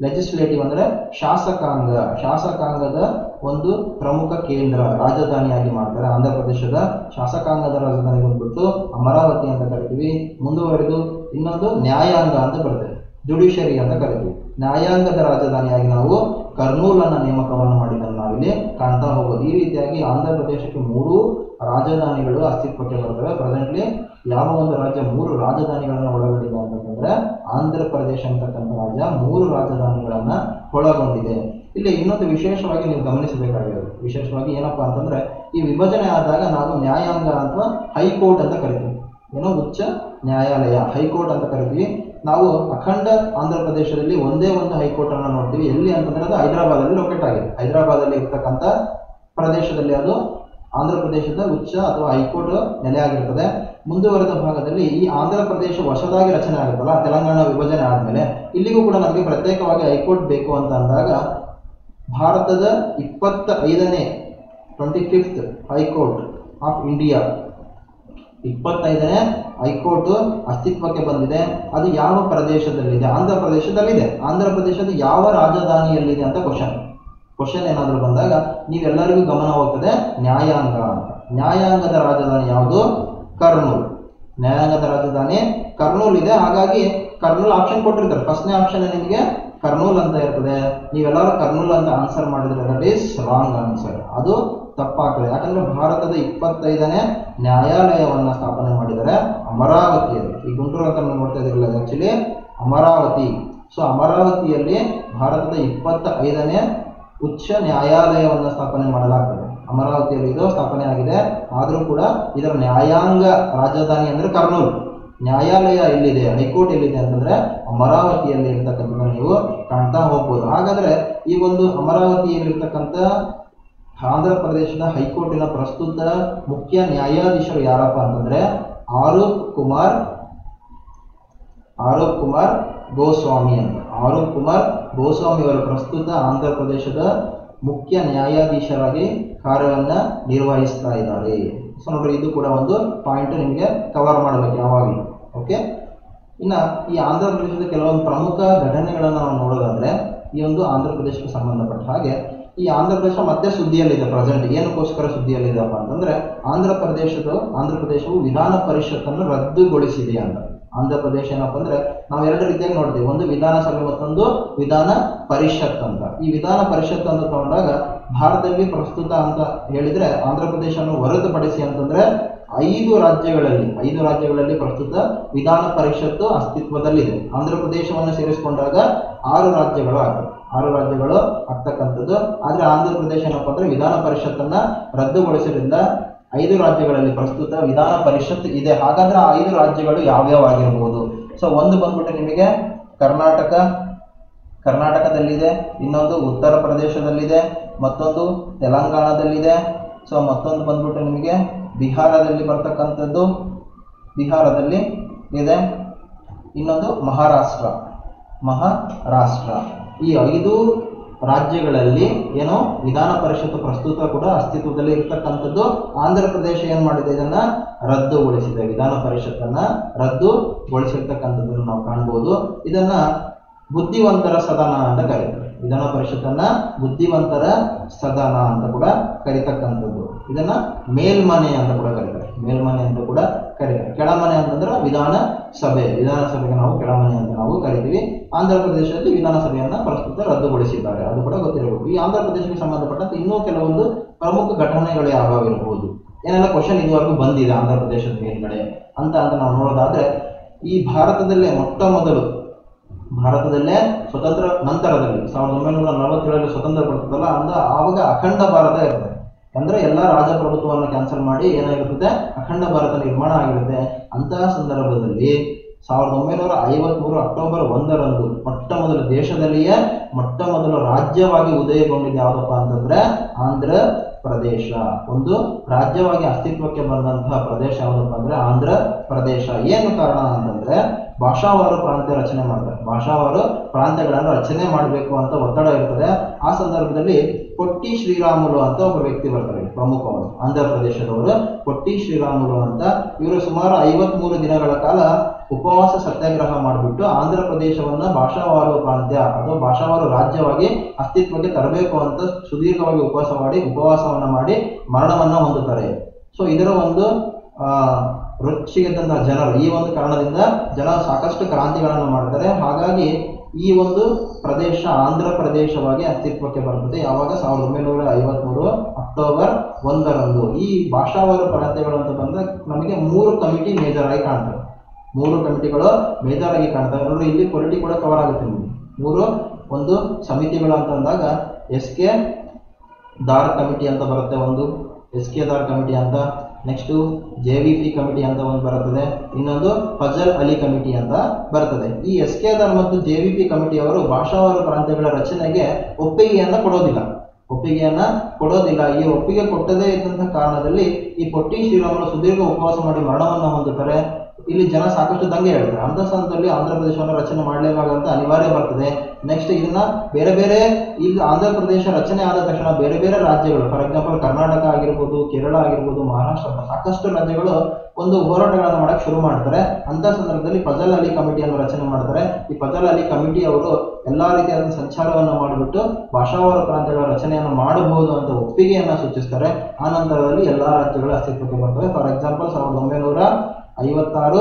ಲೆಜಿಸ್ಲೇಟಿವ್ ಅಂದ್ರೆ ಶಾಸಕಾಂಗದ ಒಂದು ಪ್ರಮುಖ ಕೇಂದ್ರ, ರಾಜಧಾನಿಯಾಗಿ ಮಾಡ್ತಾರೆ. ಆಂಧ್ರ ಪ್ರದೇಶದ ಶಾಸಕಾಂಗದ ರಾಜಧಾನಿ ಬಂದ್ಬಿಟ್ಟು ಅಮರಾವತಿ ಅಂತ ಕರಿತೀವಿ. ಮುಂದುವರೆದು ಇನ್ನೊಂದು ನ್ಯಾಯಾಂಗ ಅಂತ ಬರ್ತದೆ, ಜುಡಿಷರಿ ಅಂತ ಕರಿತೀವಿ. ನ್ಯಾಯಾಂಗದ ರಾಜಧಾನಿಯಾಗಿ ನಾವು ಕರ್ನೂಲ್ ಅನ್ನ ನೇಮಕವನ್ನು ಮಾಡಿದ್ದನ್ನು ನಾವಿಲ್ಲಿ ಕಾಣ್ತಾ ಹೋಗೋದು. ಈ ರೀತಿಯಾಗಿ ಆಂಧ್ರ ಪ್ರದೇಶಕ್ಕೆ 3 ರಾಜಧಾನಿಗಳು ಅಸ್ತಿತ್ವಕ್ಕೆ ಬರ್ತವೆ. ಪ್ರೆಸೆಂಟ್ಲಿ ಯಾವ ಒಂದು ರಾಜ್ಯ 3 ರಾಜಧಾನಿಗಳನ್ನ ಒಳಗೊಂಡಿದೆ ಅಂತಂದ್ರೆ ಆಂಧ್ರ ಪ್ರದೇಶ ಅಂತಕ್ಕಂಥ ರಾಜ್ಯ 3 ರಾಜಧಾನಿಗಳನ್ನ ಒಳಗೊಂಡಿದೆ. ಇಲ್ಲಿ ಇನ್ನೊಂದು ವಿಶೇಷವಾಗಿ ನೀವು ಗಮನಿಸಬೇಕಾಗಿರೋದು, ವಿಶೇಷವಾಗಿ ಏನಪ್ಪಾ ಅಂತಂದ್ರೆ, ಈ ವಿಭಜನೆ ಆದಾಗ ನಾವು ನ್ಯಾಯಾಂಗ ಅಥವಾ ಹೈಕೋರ್ಟ್ ಅಂತ ಕರಿತೀವಿ. ಏನೋ ಉಚ್ಚ ನ್ಯಾಯಾಲಯ, ಹೈಕೋರ್ಟ್ ಅಂತ ಕರಿತೀವಿ. ನಾವು ಅಖಂಡ ಆಂಧ್ರ ಪ್ರದೇಶದಲ್ಲಿ ಒಂದೇ ಒಂದು ಹೈಕೋರ್ಟ್ ಅನ್ನು ನೋಡ್ತೀವಿ. ಎಲ್ಲಿ ಅಂತಂದ್ರೆ ಅದು ಹೈದರಾಬಾದಲ್ಲಿ ಲೊಕೇಟ್ ಆಗಿದೆ. ಹೈದರಾಬಾದಲ್ಲಿ ಇರ್ತಕ್ಕಂಥ ಪ್ರದೇಶದಲ್ಲಿ ಅದು ಆಂಧ್ರ ಪ್ರದೇಶದ ಉಚ್ಚ ಅಥವಾ ಹೈಕೋರ್ಟ್ ನೆಲೆಯಾಗಿರ್ತದೆ. ಮುಂದುವರೆದ ಭಾಗದಲ್ಲಿ ಈ ಆಂಧ್ರ ಪ್ರದೇಶ ಹೊಸದಾಗಿ ರಚನೆ ಆಗುತ್ತಲ್ಲ, ತೆಲಂಗಾಣ ವಿಭಜನೆ ಆದಮೇಲೆ ಇಲ್ಲಿಗೂ ಕೂಡ ನಮಗೆ ಪ್ರತ್ಯೇಕವಾಗಿ ಹೈಕೋರ್ಟ್ ಬೇಕು ಅಂತ ಅಂದಾಗ ಭಾರತದ 25ನೇ 25th ಹೈಕೋರ್ಟ್ ಆಫ್ ಇಂಡಿಯಾ, 25ನೇ ಹೈಕೋರ್ಟ್ ಅಸ್ತಿತ್ವಕ್ಕೆ ಬಂದಿದೆ. ಅದು ಯಾವ ಪ್ರದೇಶದಲ್ಲಿದೆ? ಆಂಧ್ರ ಪ್ರದೇಶದಲ್ಲಿದೆ. ಆಂಧ್ರ ಪ್ರದೇಶದ ಯಾವ ರಾಜಧಾನಿಯಲ್ಲಿದೆ ಅಂತ ಕ್ವಶನ್ ಏನಾದರೂ ಬಂದಾಗ ನೀವೆಲ್ಲರಿಗೂ ಗಮನ ಹೋಗ್ತದೆ ನ್ಯಾಯಾಂಗ ಅಂತ. ನ್ಯಾಯಾಂಗದ ರಾಜಧಾನಿ ಯಾವುದು? ಕರ್ನೂಲ್. ನ್ಯಾಯಾಂಗದ ರಾಜಧಾನಿ ಕರ್ನೂಲ್ ಇದೆ. ಹಾಗಾಗಿ ಕರ್ನೂಲ್ ಆಪ್ಷನ್ ಕೊಟ್ಟಿರ್ತಾರೆ. ಫಸ್ಟ್ನೇ ಆಪ್ಷನ್ ನಿಮಗೆ ಕರ್ನೂಲ್ ಅಂತ ಇರ್ತದೆ. ನೀವೆಲ್ಲರೂ ಕರ್ನೂಲ್ ಅಂತ ಆನ್ಸರ್ ಮಾಡಿದ್ರೆ ದಟ್ ಈಸ್ ರಾಂಗ್ ಆನ್ಸರ್. ಅದು ತಪ್ಪಾಗ್ತದೆ. ಯಾಕಂದ್ರೆ ಭಾರತದ 25ನೇ ನ್ಯಾಯಾಲಯವನ್ನ ಸ್ಥಾಪನೆ ಮಾಡಿದರೆ ಅಮರಾವತಿಯಲ್ಲಿ. ಈ ಗುಂಟೂರು ಅಂತ ನೋಡ್ತಾ ಇದ್ದಿರಲ್ಲ, ಆಕ್ಚುಲಿ ಅಮರಾವತಿ. ಸೊ ಅಮರಾವತಿಯಲ್ಲಿ ಭಾರತದ 25ನೇ ಉಚ್ಚ ನ್ಯಾಯಾಲಯವನ್ನು ಸ್ಥಾಪನೆ ಮಾಡಲಾಗ್ತದೆ. ಅಮರಾವತಿಯಲ್ಲಿ ಇದು ಸ್ಥಾಪನೆ ಆಗಿದೆ. ಆದರೂ ಕೂಡ ಇದರ ನ್ಯಾಯಾಂಗ ರಾಜಧಾನಿ ಅಂದ್ರೆ ಕರ್ನೂಲ್. ನ್ಯಾಯಾಲಯ ಎಲ್ಲಿದೆ, ಹೈಕೋರ್ಟ್ ಎಲ್ಲಿದೆ ಅಂತಂದ್ರೆ ಅಮರಾವತಿಯಲ್ಲಿ ಇರ್ತಕ್ಕಂಥ ನೀವು ಕಾಣ್ತಾ ಹೋಗ್ಬೋದು. ಹಾಗಾದ್ರೆ ಈ ಒಂದು ಅಮರಾವತಿಯಲ್ಲಿರ್ತಕ್ಕಂಥ ಆಂಧ್ರ ಪ್ರದೇಶದ ಹೈಕೋರ್ಟಿನ ಪ್ರಸ್ತುತ ಮುಖ್ಯ ನ್ಯಾಯಾಧೀಶರು ಯಾರಪ್ಪ ಅಂತಂದ್ರೆ ಆರೂಪ್ ಕುಮಾರ್ ಗೋಸ್ವಾಮಿ ಅಂತ. ಆರೂಪ್ ಕುಮಾರ್ ಗೋಸ್ವಾಮಿ ಅವರು ಪ್ರಸ್ತುತ ಆಂಧ್ರ ಪ್ರದೇಶದ ಮುಖ್ಯ ನ್ಯಾಯಾಧೀಶರಾಗಿ ಕಾರ್ಯವನ್ನ ನಿರ್ವಹಿಸ್ತಾ ಇದ್ದಾರೆ. ಸೊ ನೋಡ್ರಿ, ಇದು ಕೂಡ ಒಂದು ಪಾಯಿಂಟ್ ನಿಮಗೆ ಕವರ್ ಮಾಡಬೇಕು ಯಾವಾಗಲೂ. ಓಕೆ, ಇನ್ನು ಈ ಆಂಧ್ರ ಪ್ರದೇಶದ ಕೆಲವೊಂದು ಪ್ರಮುಖ ಘಟನೆಗಳನ್ನು ನಾವು ನೋಡೋದಾದ್ರೆ, ಈ ಒಂದು ಆಂಧ್ರ ಪ್ರದೇಶಕ್ಕೆ ಸಂಬಂಧಪಟ್ಟ ಹಾಗೆ ಈ ಆಂಧ್ರ ಪ್ರದೇಶ ಮತ್ತೆ ಸುದ್ದಿಯಲ್ಲಿದೆ. ಪ್ರೆಸೆಂಟ್ ಏನಕ್ಕೋಸ್ಕರ ಸುದ್ದಿಯಲ್ಲಿದೆಪ್ಪ ಅಂತಂದ್ರೆ, ಆಂಧ್ರ ಪ್ರದೇಶವು ವಿಧಾನ ಪರಿಷತ್ತನ್ನು ರದ್ದುಗೊಳಿಸಿದೆ ಅಂತ. ಆಂಧ್ರ ಪ್ರದೇಶ ಏನಪ್ಪ ಅಂದ್ರೆ ನಾವು ಎರಡು ರೀತಿಯಾಗಿ ನೋಡ್ತೀವಿ, ಒಂದು ವಿಧಾನಸಭೆ ಮತ್ತೊಂದು ವಿಧಾನ ಪರಿಷತ್ ಅಂತ. ಈ ವಿಧಾನ ಪರಿಷತ್ ಅಂತ ತಗೊಂಡಾಗ ಭಾರತದಲ್ಲಿ ಪ್ರಸ್ತುತ ಅಂತ ಹೇಳಿದ್ರೆ ಆಂಧ್ರ ಪ್ರದೇಶವನ್ನು ಹೊರತುಪಡಿಸಿ ಅಂತಂದ್ರೆ 5 ರಾಜ್ಯಗಳಲ್ಲಿ ಪ್ರಸ್ತುತ ವಿಧಾನ ಪರಿಷತ್ತು ಅಸ್ತಿತ್ವದಲ್ಲಿದೆ. ಆಂಧ್ರ ಪ್ರದೇಶವನ್ನು ಸೇರಿಸಿಕೊಂಡಾಗ 6 ರಾಜ್ಯಗಳು ಆಗ್ತವೆ. 6 ರಾಜ್ಯಗಳು ಆಗ್ತಕ್ಕಂಥದ್ದು. ಆದ್ರೆ ಆಂಧ್ರ ಪ್ರದೇಶ ಏನಪ್ಪ ಅಂದ್ರೆ ವಿಧಾನ ಪರಿಷತ್ತನ್ನ ರದ್ದುಗೊಳಿಸೋದ್ರಿಂದ 5 ರಾಜ್ಯಗಳಲ್ಲಿ ಪ್ರಸ್ತುತ ವಿಧಾನ ಪರಿಷತ್ ಇದೆ. ಹಾಗಾದ್ರೆ ಆ 5 ರಾಜ್ಯಗಳು ಯಾವ್ಯಾವ ಆಗಿರಬಹುದು? ಸೊ ಒಂದು ಬಂದ್ಬಿಟ್ಟು ನಿಮಗೆ ಕರ್ನಾಟಕದಲ್ಲಿದೆ, ಇನ್ನೊಂದು ಉತ್ತರ ಪ್ರದೇಶದಲ್ಲಿದೆ, ಮತ್ತೊಂದು ತೆಲಂಗಾಣದಲ್ಲಿದೆ. ಸೊ ಮತ್ತೊಂದು ಬಂದ್ಬಿಟ್ಟು ನಿಮಗೆ ಬಿಹಾರದಲ್ಲಿ ಬರ್ತಕ್ಕಂಥದ್ದು, ಬಿಹಾರದಲ್ಲಿ ಇದೆ, ಇನ್ನೊಂದು ಮಹಾರಾಷ್ಟ್ರ. ಈ 5 ರಾಜ್ಯಗಳಲ್ಲಿ ಏನೋ ವಿಧಾನ ಪರಿಷತ್ತು ಪ್ರಸ್ತುತ ಕೂಡ ಅಸ್ತಿತ್ವದಲ್ಲಿ ಇರ್ತಕ್ಕಂಥದ್ದು. ಆಂಧ್ರ ಪ್ರದೇಶ ಏನ್ ಮಾಡಿದೆ, ಇದನ್ನ ರದ್ದುಗೊಳಿಸಿದೆ. ವಿಧಾನ ಪರಿಷತ್ತನ್ನ ರದ್ದುಗೊಳಿಸಿರ್ತಕ್ಕಂಥದ್ದನ್ನು ನಾವು ಕಾಣ್ಬೋದು. ಇದನ್ನ ಬುದ್ಧಿವಂತರ ಸದನ ಅಂತ ಕರೀತಾರೆ. ವಿಧಾನ ಪರಿಷತ್ತನ್ನ ಬುದ್ಧಿವಂತರ ಸದನ ಅಂತ ಕೂಡ ಕರೀತಕ್ಕಂಥದ್ದು. ಇದನ್ನ ಮೇಲ್ಮನೆ ಅಂತ ಕೂಡ ಕರೀತಾರೆ. ಕೆಳಮನೆ ಅಂತಂದ್ರೆ ವಿಧಾನಸಭೆಗೆ ನಾವು ಕೆಳಮನೆ ಅಂತ ನಾವು ಕರಿತೀವಿ. ಆಂಧ್ರ ಪ್ರದೇಶದಲ್ಲಿ ವಿಧಾನಸಭೆಯನ್ನ ಪ್ರಸ್ತುತ ರದ್ದುಗೊಳಿಸಿದ್ದಾರೆ, ಅದು ಕೂಡ ಗೊತ್ತಿರಬೇಕು. ಈ ಆಂಧ್ರ ಪ್ರದೇಶಕ್ಕೆ ಸಂಬಂಧಪಟ್ಟಂತೆ ಇನ್ನೂ ಕೆಲವೊಂದು ಪ್ರಮುಖ ಘಟನೆಗಳು ಯಾವ್ಯಾವ ಇರಬಹುದು, ಏನೆಲ್ಲ ಕ್ವಶನ್ ಇದುವರೆಗೂ ಬಂದಿದೆ ಆಂಧ್ರ ಪ್ರದೇಶದ ಮೇಲ್ಗಡೆ ಅಂತ ನಾವು ನೋಡೋದಾದ್ರೆ, ಈ ಭಾರತದಲ್ಲೇ ಸ್ವತಂತ್ರ ನಂತರದಲ್ಲಿ 1947 ಸ್ವತಂತ್ರ ಬರ್ತದಲ್ಲ, ಆವಾಗ ಅಖಂಡ ಭಾರತ ಇರ್ತದೆ. ಅಂದ್ರೆ ಎಲ್ಲ ರಾಜಪ್ರಭುತ್ವವನ್ನು ಕ್ಯಾನ್ಸಲ್ ಮಾಡಿ ಏನಾಗಿರುತ್ತೆ, ಅಖಂಡ ಭಾರತ ನಿರ್ಮಾಣ ಆಗಿರುತ್ತೆ. ಅಂತಹ ಸಂದರ್ಭದಲ್ಲಿ 1953 ಅಕ್ಟೋಬರ್ 1ರಂದು ದೇಶದಲ್ಲಿಯೇ ಮೊಟ್ಟ ಮೊದಲು ರಾಜ್ಯವಾಗಿ ಉದಯಗೊಂಡಿದ್ದು ಯಾವುದಪ್ಪ ಅಂತಂದ್ರೆ ಆಂಧ್ರ ಪ್ರದೇಶ. ಒಂದು ರಾಜ್ಯವಾಗಿ ಅಸ್ತಿತ್ವಕ್ಕೆ ಬಂದಂತಹ ಪ್ರದೇಶ ಯಾವುದಪ್ಪ ಅಂದ್ರೆ ಆಂಧ್ರ ಪ್ರದೇಶ. ಏನು ಕಾರಣ ಅಂತಂದ್ರೆ ಭಾಷಾವಾರು ಪ್ರಾಂತ್ಯ ರಚನೆ ಮಾಡ್ತಾರೆ. ಭಾಷಾವಾರು ಪ್ರಾಂತ್ಯಗಳನ್ನು ರಚನೆ ಮಾಡಬೇಕು ಅಂತ ಒತ್ತಡ ಇರ್ತದೆ. ಆ ಸಂದರ್ಭದಲ್ಲಿ ಪೊಟ್ಟಿ ಶ್ರೀರಾಮುಲು ಅಂತ ಒಬ್ಬ ವ್ಯಕ್ತಿ ಬರ್ತಾರೆ, ಪ್ರಮುಖವರು ಆಂಧ್ರ ಪ್ರದೇಶದವರು. ಪೊಟ್ಟಿ ಶ್ರೀರಾಮುಲು ಅಂತ ಇವರು ಸುಮಾರು 53 ದಿನಗಳ ಕಾಲ ಉಪವಾಸ ಸತ್ಯಾಗ್ರಹ ಮಾಡಿಬಿಟ್ಟು ಆಂಧ್ರ ಪ್ರದೇಶವನ್ನ ಭಾಷಾವಾರು ಪ್ರಾಂತ್ಯ ಅಥವಾ ಭಾಷಾವಾರು ರಾಜ್ಯವಾಗಿ ಅಸ್ತಿತ್ವಕ್ಕೆ ತರಬೇಕು ಅಂತ ಸುದೀರ್ಘವಾಗಿ ಉಪವಾಸವನ್ನ ಮಾಡಿ ಮರಣವನ್ನ ಹೊಂದುತ್ತಾರೆ. ಸೊ ಇದರ ಒಂದು ರುಚಿಗೆದ್ದಂತಹ ಜನರು ಈ ಒಂದು ಕಾರಣದಿಂದ ಜನ ಸಾಕಷ್ಟು ಕ್ರಾಂತಿಗಳನ್ನು ಮಾಡ್ತಾರೆ. ಹಾಗಾಗಿ ಈ ಒಂದು ಪ್ರದೇಶ ಆಂಧ್ರ ಪ್ರದೇಶವಾಗಿ ಅಸ್ತಿತ್ವಕ್ಕೆ ಬರ್ತದೆ. ಯಾವಾಗ 1953 ಅಕ್ಟೋಬರ್ 1ರಂದು. ಈ ಭಾಷಾವಾರು ಪ್ರಾಂತ್ಯಗಳು ಅಂತ ಬಂದ್ರೆ ನಮಗೆ 3 ಕಮಿಟಿ ಮೇಜರ್ ಆಗಿ ಕಾಣ್ತವೆ. 3 ಕಮಿಟಿಗಳು ಮೇಜರ್ ಆಗಿ ಕಾಣ್ತವೆ. ನೋಡ್ರಿ, ಇಲ್ಲಿ ಪೊಲಿಟಿ ಕೂಡ ಕವರ್ ಆಗುತ್ತೆ ನಿಮಗೆ. 3 ಒಂದು ಸಮಿತಿಗಳು ಅಂತಂದಾಗ SK ದಾರ್ ಕಮಿಟಿ ಅಂತ ಬರುತ್ತೆ, ಒಂದು SK ದಾರ್ ಕಮಿಟಿ ಅಂತ. ನೆಕ್ಸ್ಟು JVP ಕಮಿಟಿ ಅಂತ ಒಂದು ಬರುತ್ತದೆ, ಇನ್ನೊಂದು ಫಜಲ್ ಅಲಿ ಕಮಿಟಿ ಅಂತ ಬರ್ತದೆ. ಈ SK ದಾರ್ ಮತ್ತು JVP ಕಮಿಟಿಯವರು ಭಾಷಾವಾರು ಪ್ರಾಂತ್ಯಗಳ ರಚನೆಗೆ ಒಪ್ಪಿಗೆಯನ್ನ ಕೊಡೋದಿಲ್ಲ. ಈ ಒಪ್ಪಿಗೆ ಕೊಟ್ಟದೇ ಇದ್ದಂತಹ ಕಾರಣದಲ್ಲಿ ಈ ಪೊಟ್ಟಿ ಶ್ರೀರಾಮುಲು ಸುದೀರ್ಘ ಉಪವಾಸ ಮಾಡಿ ಮರಣವನ್ನು ಹೊಂದುತ್ತಾರೆ. ಇಲ್ಲಿ ಜನ ಸಾಕಷ್ಟು ದಂಗೆ ಹೇಳ್ತಾರೆ. ಅಂತ ಸಂದರ್ಭದಲ್ಲಿ ಆಂಧ್ರ ಪ್ರದೇಶವನ್ನು ರಚನೆ ಮಾಡಲೇಬೇಕಾದಂತ ಅನಿವಾರ್ಯ ಬರ್ತದೆ. ನೆಕ್ಸ್ಟ್ ಇದನ್ನ ಬೇರೆ ಬೇರೆ ಇಲ್ಲಿ ಆಂಧ್ರ ಪ್ರದೇಶ ರಚನೆ ಆದ ತಕ್ಷಣ ಬೇರೆ ಬೇರೆ ರಾಜ್ಯಗಳು, ಫಾರ್ ಎಕ್ಸಾಂಪಲ್ ಕರ್ನಾಟಕ ಆಗಿರ್ಬೋದು, ಕೇರಳ ಆಗಿರ್ಬೋದು, ಮಹಾರಾಷ್ಟ್ರ, ಸಾಕಷ್ಟು ರಾಜ್ಯಗಳು ಒಂದು ಹೋರಾಟಗಳನ್ನು ಮಾಡಕ್ಕೆ ಶುರು ಮಾಡ್ತಾರೆ. ಅಂತ ಸಂದರ್ಭದಲ್ಲಿ ಫಜಲ್ ಅಲಿ ಕಮಿಟಿಯನ್ನು ರಚನೆ ಮಾಡ್ತಾರೆ. ಈ ಫಜಲ್ ಅಲಿ ಕಮಿಟಿ ಅವರು ಎಲ್ಲಾ ರೀತಿಯಾದ ಸಂಚಾರವನ್ನು ಮಾಡಿಬಿಟ್ಟು ಭಾಷಾವಾರು ಪ್ರಾಂತ್ಯಗಳ ರಚನೆಯನ್ನು ಮಾಡಬಹುದು ಅಂತ ಒಪ್ಪಿಗೆಯನ್ನ ಸೂಚಿಸ್ತಾರೆ. ಆ ನಂತರದಲ್ಲಿ ಎಲ್ಲಾ ರಾಜ್ಯಗಳು ಅಸ್ತಿತ್ವಕ್ಕೆ ಬರ್ತವೆ. ಫಾರ್ ಎಕ್ಸಾಂಪಲ್ 1956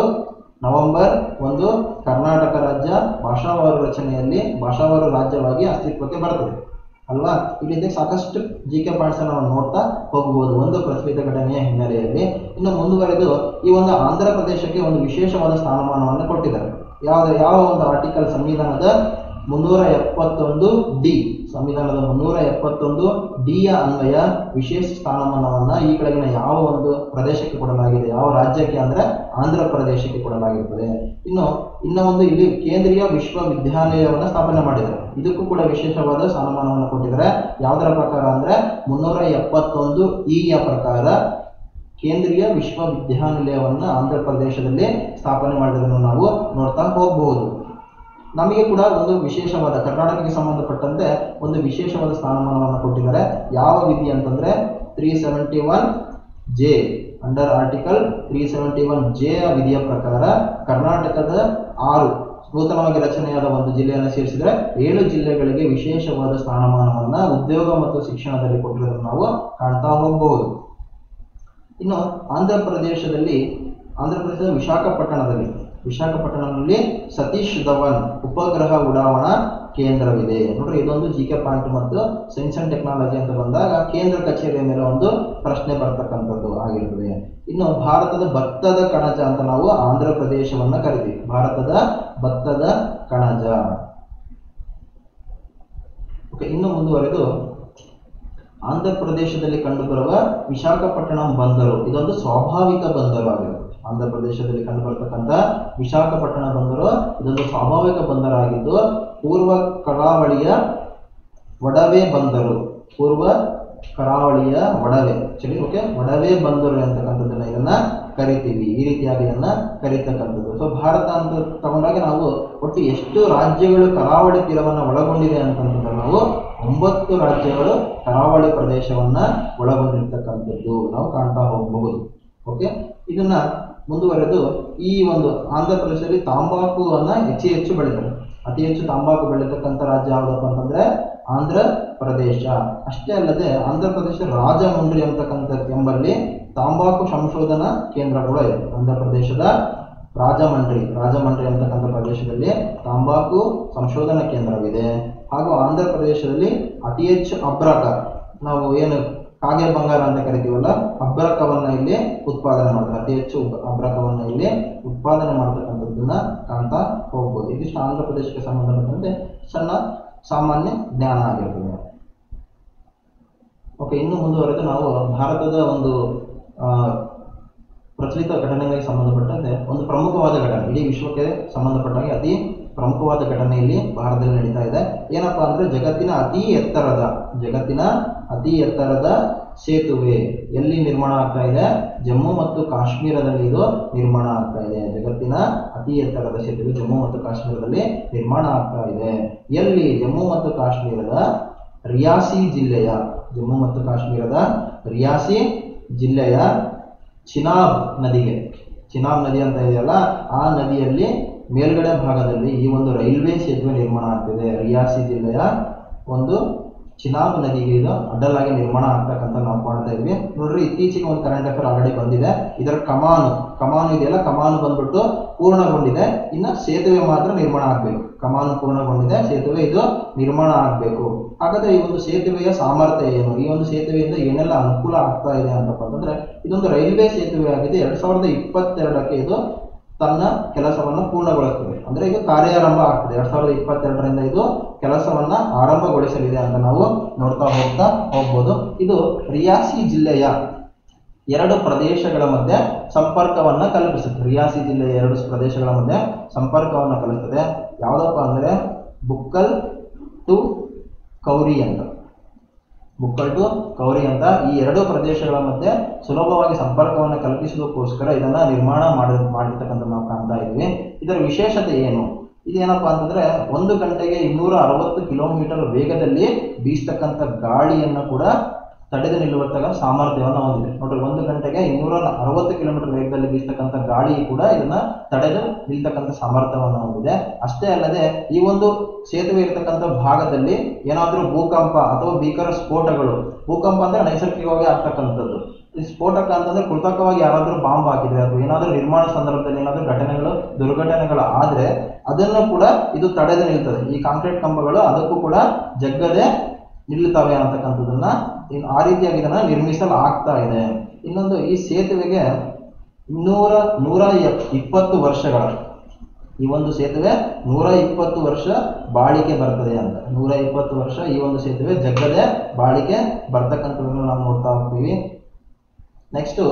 ನವೆಂಬರ್ 1 ಕರ್ನಾಟಕ ರಾಜ್ಯ ಭಾಷಾವಾರು ರಚನೆಯಲ್ಲಿ ಭಾಷಾವಾರು ರಾಜ್ಯವಾಗಿ ಅಸ್ತಿತ್ವಕ್ಕೆ ಬರ್ತದೆ ಅಲ್ವಾ. ಇಲ್ಲಿ ಸಾಕಷ್ಟು GK ಪಾಯಿಂಟ್ಸ್ ನಾವು ನೋಡ್ತಾ ಹೋಗಬಹುದು ಒಂದು ಪ್ರಚಲಿತ ಘಟನೆಯ ಹಿನ್ನೆಲೆಯಲ್ಲಿ. ಇನ್ನು ಮುಂದುವರೆದು ಈ ಒಂದು ಆಂಧ್ರ ಪ್ರದೇಶಕ್ಕೆ ಒಂದು ವಿಶೇಷವಾದ ಸ್ಥಾನಮಾನವನ್ನು ಕೊಟ್ಟಿದ್ದಾರೆ. ಯಾವ ಒಂದು ಆರ್ಟಿಕಲ್ ಸಂವಿಧಾನದ 371D, ಸಂವಿಧಾನದ 371D ಅನ್ವಯ ವಿಶೇಷ ಸ್ಥಾನಮಾನವನ್ನ ಈ ಕೆಳಗಿನ ಯಾವ ಒಂದು ಪ್ರದೇಶಕ್ಕೆ ಕೊಡಲಾಗಿದೆ, ಯಾವ ರಾಜ್ಯಕ್ಕೆ ಅಂದ್ರೆ ಆಂಧ್ರ ಪ್ರದೇಶಕ್ಕೆ ಕೊಡಲಾಗಿರುತ್ತದೆ. ಇನ್ನು ಒಂದು ಇಲ್ಲಿ ಕೇಂದ್ರೀಯ ವಿಶ್ವವಿದ್ಯಾಲಯವನ್ನ ಸ್ಥಾಪನೆ ಮಾಡಿದ್ದಾರೆ. ಇದಕ್ಕೂ ಕೂಡ ವಿಶೇಷವಾದ ಸ್ಥಾನಮಾನವನ್ನು ಕೊಟ್ಟಿದ್ದಾರೆ. ಯಾವುದರ ಪ್ರಕಾರ ಅಂದ್ರೆ 371E ಪ್ರಕಾರ ಕೇಂದ್ರೀಯ ವಿಶ್ವವಿದ್ಯಾನಿಲಯವನ್ನ ಆಂಧ್ರ ಪ್ರದೇಶದಲ್ಲಿ ಸ್ಥಾಪನೆ ಮಾಡಿರೋದನ್ನು ನಾವು ನೋಡ್ತಾ ಹೋಗಬಹುದು. ನಮಗೆ ಕೂಡ ಒಂದು ವಿಶೇಷವಾದ ಕರ್ನಾಟಕಕ್ಕೆ ಸಂಬಂಧಪಟ್ಟಂತೆ ಒಂದು ವಿಶೇಷವಾದ ಸ್ಥಾನಮಾನವನ್ನು ಕೊಟ್ಟಿದ್ದಾರೆ. ಯಾವ ವಿಧಿ ಅಂತಂದ್ರೆ 371J, ಅಂಡರ್ ಆರ್ಟಿಕಲ್ 371J ವಿಧಿಯ ಪ್ರಕಾರ ಕರ್ನಾಟಕದ 6 ನೂತನವಾಗಿ ರಚನೆಯಾದ ಒಂದು ಜಿಲ್ಲೆಯನ್ನು ಸೇರಿಸಿದರೆ 7 ಜಿಲ್ಲೆಗಳಿಗೆ ವಿಶೇಷವಾದ ಸ್ಥಾನಮಾನವನ್ನ ಉದ್ಯೋಗ ಮತ್ತು ಶಿಕ್ಷಣದಲ್ಲಿ ಕೊಟ್ಟಿರೋದನ್ನು ನಾವು ಕಾಣ್ತಾ ಹೋಗಬಹುದು. ಇನ್ನು ಆಂಧ್ರ ಪ್ರದೇಶದ ವಿಶಾಖಪಟ್ಟಣದಲ್ಲಿ ಸತೀಶ್ ಧವನ್ ಉಪಗ್ರಹ ಉಡಾವಣಾ ಕೇಂದ್ರವಿದೆ. ನೋಡ್ರಿ, ಇದೊಂದು GK ಪಾಯಿಂಟ್ ಮತ್ತು ಸೈನ್ಸ್ ಅಂಡ್ ಟೆಕ್ನಾಲಜಿ ಅಂತ ಬಂದಾಗ ಕೇಂದ್ರ ಕಚೇರಿಯ ಮೇಲೆ ಒಂದು ಪ್ರಶ್ನೆ ಬರ್ತಕ್ಕಂಥದ್ದು ಆಗಿರ್ತದೆ. ಇನ್ನು ಭಾರತದ ಭತ್ತದ ಕಣಜ ಅಂತ ನಾವು ಆಂಧ್ರ ಪ್ರದೇಶವನ್ನ ಕರಿತೀವಿ. ಭಾರತದ ಭತ್ತದ ಕಣಜ. ಇನ್ನು ಮುಂದುವರೆದು ಆಂಧ್ರ ಪ್ರದೇಶದಲ್ಲಿ ಕಂಡುಬರುವ ವಿಶಾಖಪಟ್ಟಣಂ ಬಂದರು, ಇದೊಂದು ಸ್ವಾಭಾವಿಕ ಬಂದರು ಆಗಿದೆ. ಆಂಧ್ರ ಪ್ರದೇಶದಲ್ಲಿ ಕಂಡುಬರತಕ್ಕಂಥ ವಿಶಾಖಪಟ್ಟಣ ಬಂದರು ಇದೊಂದು ಸ್ವಾಭಾವಿಕ ಬಂದರಾಗಿದ್ದು ಪೂರ್ವ ಕರಾವಳಿಯ ಒಡವೆ ಬಂದರು. ಒಡವೆ ಬಂದರು ಅಂತಕ್ಕಂಥದ್ದನ್ನ ಇದನ್ನ ಕರಿತೀವಿ. ಈ ರೀತಿಯಾಗಿ ಇದನ್ನ ಕರೀತಕ್ಕಂಥದ್ದು. ಸೊ ಭಾರತ ಅಂತ ತಗೊಂಡಾಗ ನಾವು ಒಟ್ಟು ಎಷ್ಟು ರಾಜ್ಯಗಳು ಕರಾವಳಿ ತೀರವನ್ನು ಒಳಗೊಂಡಿದೆ ಅಂತಂದ್ರೆ ನಾವು 9 ರಾಜ್ಯಗಳು ಕರಾವಳಿ ಪ್ರದೇಶವನ್ನ ಒಳಗೊಂಡಿರ್ತಕ್ಕಂಥದ್ದು ನಾವು ಕಾಣ್ತಾ ಹೋಗಬಹುದು. ಓಕೆ, ಇದನ್ನ ಮುಂದುವರೆದು ಈ ಒಂದು ಆಂಧ್ರ ಪ್ರದೇಶದಲ್ಲಿ ತಾಂಬಾಕುವನ್ನ ಹೆಚ್ಚು ಬೆಳೀತಾರೆ. ಅತಿ ಹೆಚ್ಚು ತಾಂಬಾಕು ಬೆಳೀತಕ್ಕಂಥ ರಾಜ್ಯ ಯಾವುದಪ್ಪ ಅಂತಂದ್ರೆ ಆಂಧ್ರ ಪ್ರದೇಶ. ಅಷ್ಟೇ ಅಲ್ಲದೆ ಆಂಧ್ರ ಪ್ರದೇಶ ರಾಜಮುಂಡ್ರಿ ಅಂತಕ್ಕಂಥ ಎಂಬಲ್ಲಿ ತಾಂಬಾಕು ಸಂಶೋಧನಾ ಕೇಂದ್ರ ಕೂಡ ಇದೆ. ಆಂಧ್ರ ಪ್ರದೇಶದ ರಾಜಮಂಡ್ರಿ ಅಂತಕ್ಕಂಥ ಪ್ರದೇಶದಲ್ಲಿ ತಾಂಬಾಕು ಸಂಶೋಧನಾ ಕೇಂದ್ರವಿದೆ. ಹಾಗೂ ಆಂಧ್ರ ಪ್ರದೇಶದಲ್ಲಿ ಅತಿ ಹೆಚ್ಚು ಅಬ್ರಕ, ನಾವು ಏನು ಕಾಗೆ ಬಂಗಾರ ಅಂತ ಕರಿತೀವಲ್ಲ, ಅಬ್ರಕವನ್ನ ಇಲ್ಲಿ ಉತ್ಪಾದನೆ ಮಾಡ್ತಾರೆ. ಅತಿ ಹೆಚ್ಚು ಅಬ್ರಕವನ್ನ ಇಲ್ಲಿ ಉತ್ಪಾದನೆ ಮಾಡತಕ್ಕಂಥದ್ದನ್ನ ಕಾಣ್ತಾ ಹೋಗ್ಬೋದು. ಇದಿಷ್ಟು ಆಂಧ್ರ ಪ್ರದೇಶಕ್ಕೆ ಸಂಬಂಧಪಟ್ಟಂತೆ ಸಣ್ಣ ಸಾಮಾನ್ಯ ಜ್ಞಾನ ಆಗಿರ್ತದೆ. ಓಕೆ, ಇನ್ನು ಮುಂದುವರೆದು ನಾವು ಭಾರತದ ಒಂದು ಪ್ರಚಲಿತ ಘಟನೆಗಳಿಗೆ ಸಂಬಂಧಪಟ್ಟಂತೆ ಒಂದು ಪ್ರಮುಖವಾದ ಘಟನೆ, ಇಡೀ ವಿಶ್ವಕ್ಕೆ ಸಂಬಂಧಪಟ್ಟಾಗೆ ಅತಿ ಪ್ರಮುಖವಾದ ಘಟನೆ ಇಲ್ಲಿ ಭಾರತದಲ್ಲಿ ನಡೀತಾ ಇದೆ. ಏನಪ್ಪಾ ಅಂದ್ರೆ ಜಗತ್ತಿನ ಅತಿ ಎತ್ತರದ ಸೇತುವೆ ಎಲ್ಲಿ ನಿರ್ಮಾಣ ಆಗ್ತಾ ಇದೆ? ಜಮ್ಮು ಮತ್ತು ಕಾಶ್ಮೀರದಲ್ಲಿ ಇದು ನಿರ್ಮಾಣ ಆಗ್ತಾ ಇದೆ. ಜಗತ್ತಿನ ಅತಿ ಎತ್ತರದ ಸೇತುವೆ ಜಮ್ಮು ಮತ್ತು ಕಾಶ್ಮೀರದಲ್ಲಿ ನಿರ್ಮಾಣ ಆಗ್ತಾ ಇದೆ. ಎಲ್ಲಿ? ಜಮ್ಮು ಮತ್ತು ಕಾಶ್ಮೀರದ ರಿಯಾಸಿ ಜಿಲ್ಲೆಯ ಚಿನಾಬ್ ನದಿ ಅಂತ ಇದೆಯಲ್ಲ, ಆ ನದಿಯಲ್ಲಿ ಮೇಲ್ಗಡೆ ಭಾಗದಲ್ಲಿ ಈ ಒಂದು ರೈಲ್ವೆ ಸೇತುವೆ ನಿರ್ಮಾಣ ಆಗ್ತಿದೆ. ರಿಯಾಸಿ ಜಿಲ್ಲೆಯ ಒಂದು ಚಿನಾಬ್ ನದಿಗೆ ಇದು ಅಡ್ಡಲಾಗಿ ನಿರ್ಮಾಣ ಆಗ್ತಕ್ಕಂಥ ನಾವು ಕಾಣ್ತಾ ಇದ್ವಿ. ನೋಡ್ರಿ, ಇತ್ತೀಚೆಗೆ ಒಂದು ಕರೆಂಟ್ ಅಫೇರ್ ಆಲ್ರೆಡಿ ಬಂದಿದೆ. ಇದರ ಕಮಾನು ಇದೆಯಲ್ಲ, ಕಮಾನು ಬಂದ್ಬಿಟ್ಟು ಪೂರ್ಣಗೊಂಡಿದೆ. ಇನ್ನು ಸೇತುವೆ ಮಾತ್ರ ನಿರ್ಮಾಣ ಆಗ್ಬೇಕು. ಕಮಾನು ಪೂರ್ಣಗೊಂಡಿದೆ, ಸೇತುವೆ ಇದು ನಿರ್ಮಾಣ ಆಗ್ಬೇಕು. ಹಾಗಾದ್ರೆ ಈ ಒಂದು ಸೇತುವೆಯ ಸಾಮರ್ಥ್ಯ ಏನು? ಈ ಒಂದು ಸೇತುವೆಯಿಂದ ಏನೆಲ್ಲ ಅನುಕೂಲ ಆಗ್ತಾ ಇದೆ ಅಂತಪ್ಪ ಅಂತಂದ್ರೆ, ಇದೊಂದು ರೈಲ್ವೆ ಸೇತುವೆ ಆಗಿದೆ. 2022ಕ್ಕೆ ಇದು ತನ್ನ ಕೆಲಸವನ್ನು ಪೂರ್ಣಗೊಳಿಸ್ತದೆ. ಅಂದ್ರೆ ಇದು ಕಾರ್ಯಾರಂಭ ಆಗ್ತದೆ. 2022ರಿಂದ ಇದು ಕೆಲಸವನ್ನ ಆರಂಭಗೊಳಿಸಲಿದೆ ಅಂತ ನಾವು ನೋಡ್ತಾ ಹೋಗ್ಬೋದು. ಇದು ರಿಯಾಸಿ ಜಿಲ್ಲೆಯ 2 ಪ್ರದೇಶಗಳ ಮಧ್ಯೆ ಸಂಪರ್ಕವನ್ನ ಕಲ್ಪಿಸುತ್ತೆ. ರಿಯಾಸಿ ಜಿಲ್ಲೆಯ 2 ಪ್ರದೇಶಗಳ ಮಧ್ಯೆ ಸಂಪರ್ಕವನ್ನ ಕಲ್ಪಿಸುತ್ತದೆ. ಯಾವುದಪ್ಪ ಅಂದ್ರೆ ಬುಕ್ಕಲ್ ಟು ಕೌರಿ ಅಂತ. ಬುಕ್ಕಲ್ ಟು ಕೌರಿ ಅಂತ ಈ 2 ಪ್ರದೇಶಗಳ ಮಧ್ಯೆ ಸುಲಭವಾಗಿ ಸಂಪರ್ಕವನ್ನು ಕಲ್ಪಿಸೋದಕ್ಕೋಸ್ಕರ ಇದನ್ನ ನಿರ್ಮಾಣ ಮಾಡಿರ್ತಕ್ಕಂಥ ನಾವು ಕಾಣ್ತಾ ಇದ್ದೀವಿ. ಇದರ ವಿಶೇಷತೆ ಏನು? ಇದೇನಪ್ಪಾ ಅಂತಂದ್ರೆ 1 ಗಂಟೆಗೆ 260 ಕಿಲೋಮೀಟರ್ ವೇಗದಲ್ಲಿ ಬೀಸ್ತಕ್ಕಂಥ ಗಾಳಿಯನ್ನು ಕೂಡ ತಡೆದು ನಿಲ್ಲುವಂತಹ ಸಾಮರ್ಥ್ಯವನ್ನು ಹೊಂದಿದೆ. ನೋಡ್ರಿ, 1 ಗಂಟೆಗೆ 260 ಕಿಲೋಮೀಟರ್ ವೇಗದಲ್ಲಿ ಬೀಸ್ತಕ್ಕಂಥ ಗಾಳಿ ಕೂಡ ಇದನ್ನ ತಡೆದು ನಿಲ್ತಕ್ಕಂಥ ಸಾಮರ್ಥ್ಯವನ್ನು ಹೊಂದಿದೆ. ಅಷ್ಟೇ ಅಲ್ಲದೆ ಈ ಒಂದು ಸೇತುವೆ ಇರತಕ್ಕಂಥ ಭಾಗದಲ್ಲಿ ಏನಾದರೂ ಭೂಕಂಪ ಅಥವಾ ಭೀಕರ ಸ್ಫೋಟಗಳು, ಭೂಕಂಪ ಅಂದ್ರೆ ನೈಸರ್ಗಿಕವಾಗಿ ಆಗ್ತಕ್ಕಂಥದ್ದು, ಈ ಸ್ಫೋಟಕ ಅಂತಂದ್ರೆ ಕೃತಕವಾಗಿ ಯಾರಾದ್ರೂ ಬಾಂಬ್ ಹಾಕಿದ್ರೆ ಅಥವಾ ಏನಾದ್ರೂ ನಿರ್ಮಾಣ ಸಂದರ್ಭದಲ್ಲಿ ಏನಾದ್ರೂ ದುರ್ಘಟನೆಗಳು ಆದ್ರೆ ಅದನ್ನು ಕೂಡ ಇದು ತಡೆದು ನಿಲ್ತದೆ. ಈ ಕಾಂಕ್ರೀಟ್ ಕಂಬಗಳು ಅದಕ್ಕೂ ಕೂಡ ಜಗ್ಗದೆ ನಿಲ್ಲುತ್ತವೆ ಅಂತಕ್ಕಂಥದ್ದನ್ನ ಆ ರೀತಿಯಾಗಿ ಇದನ್ನ ನಿರ್ಮಿಸಲಾಗ್ತಾ ಇದೆ. ಇನ್ನೊಂದು, ಈ ಸೇತುವೆಗೆ 120 ವರ್ಷಗಳ, ಈ ಒಂದು ಸೇತುವೆ 120 ವರ್ಷ ಬಾಳಿಕೆ ಬರ್ತದೆ ಅಂತ. 120 ವರ್ಷ ಈ ಒಂದು ಸೇತುವೆ ಜಗ್ಗದೆ ಬಾಳಿಕೆ ಬರ್ತಕ್ಕಂಥದ್ದನ್ನು ನಾವು ನೋಡ್ತಾ ಹೋಗ್ತೀವಿ. ನೆಕ್ಸ್ಟ್,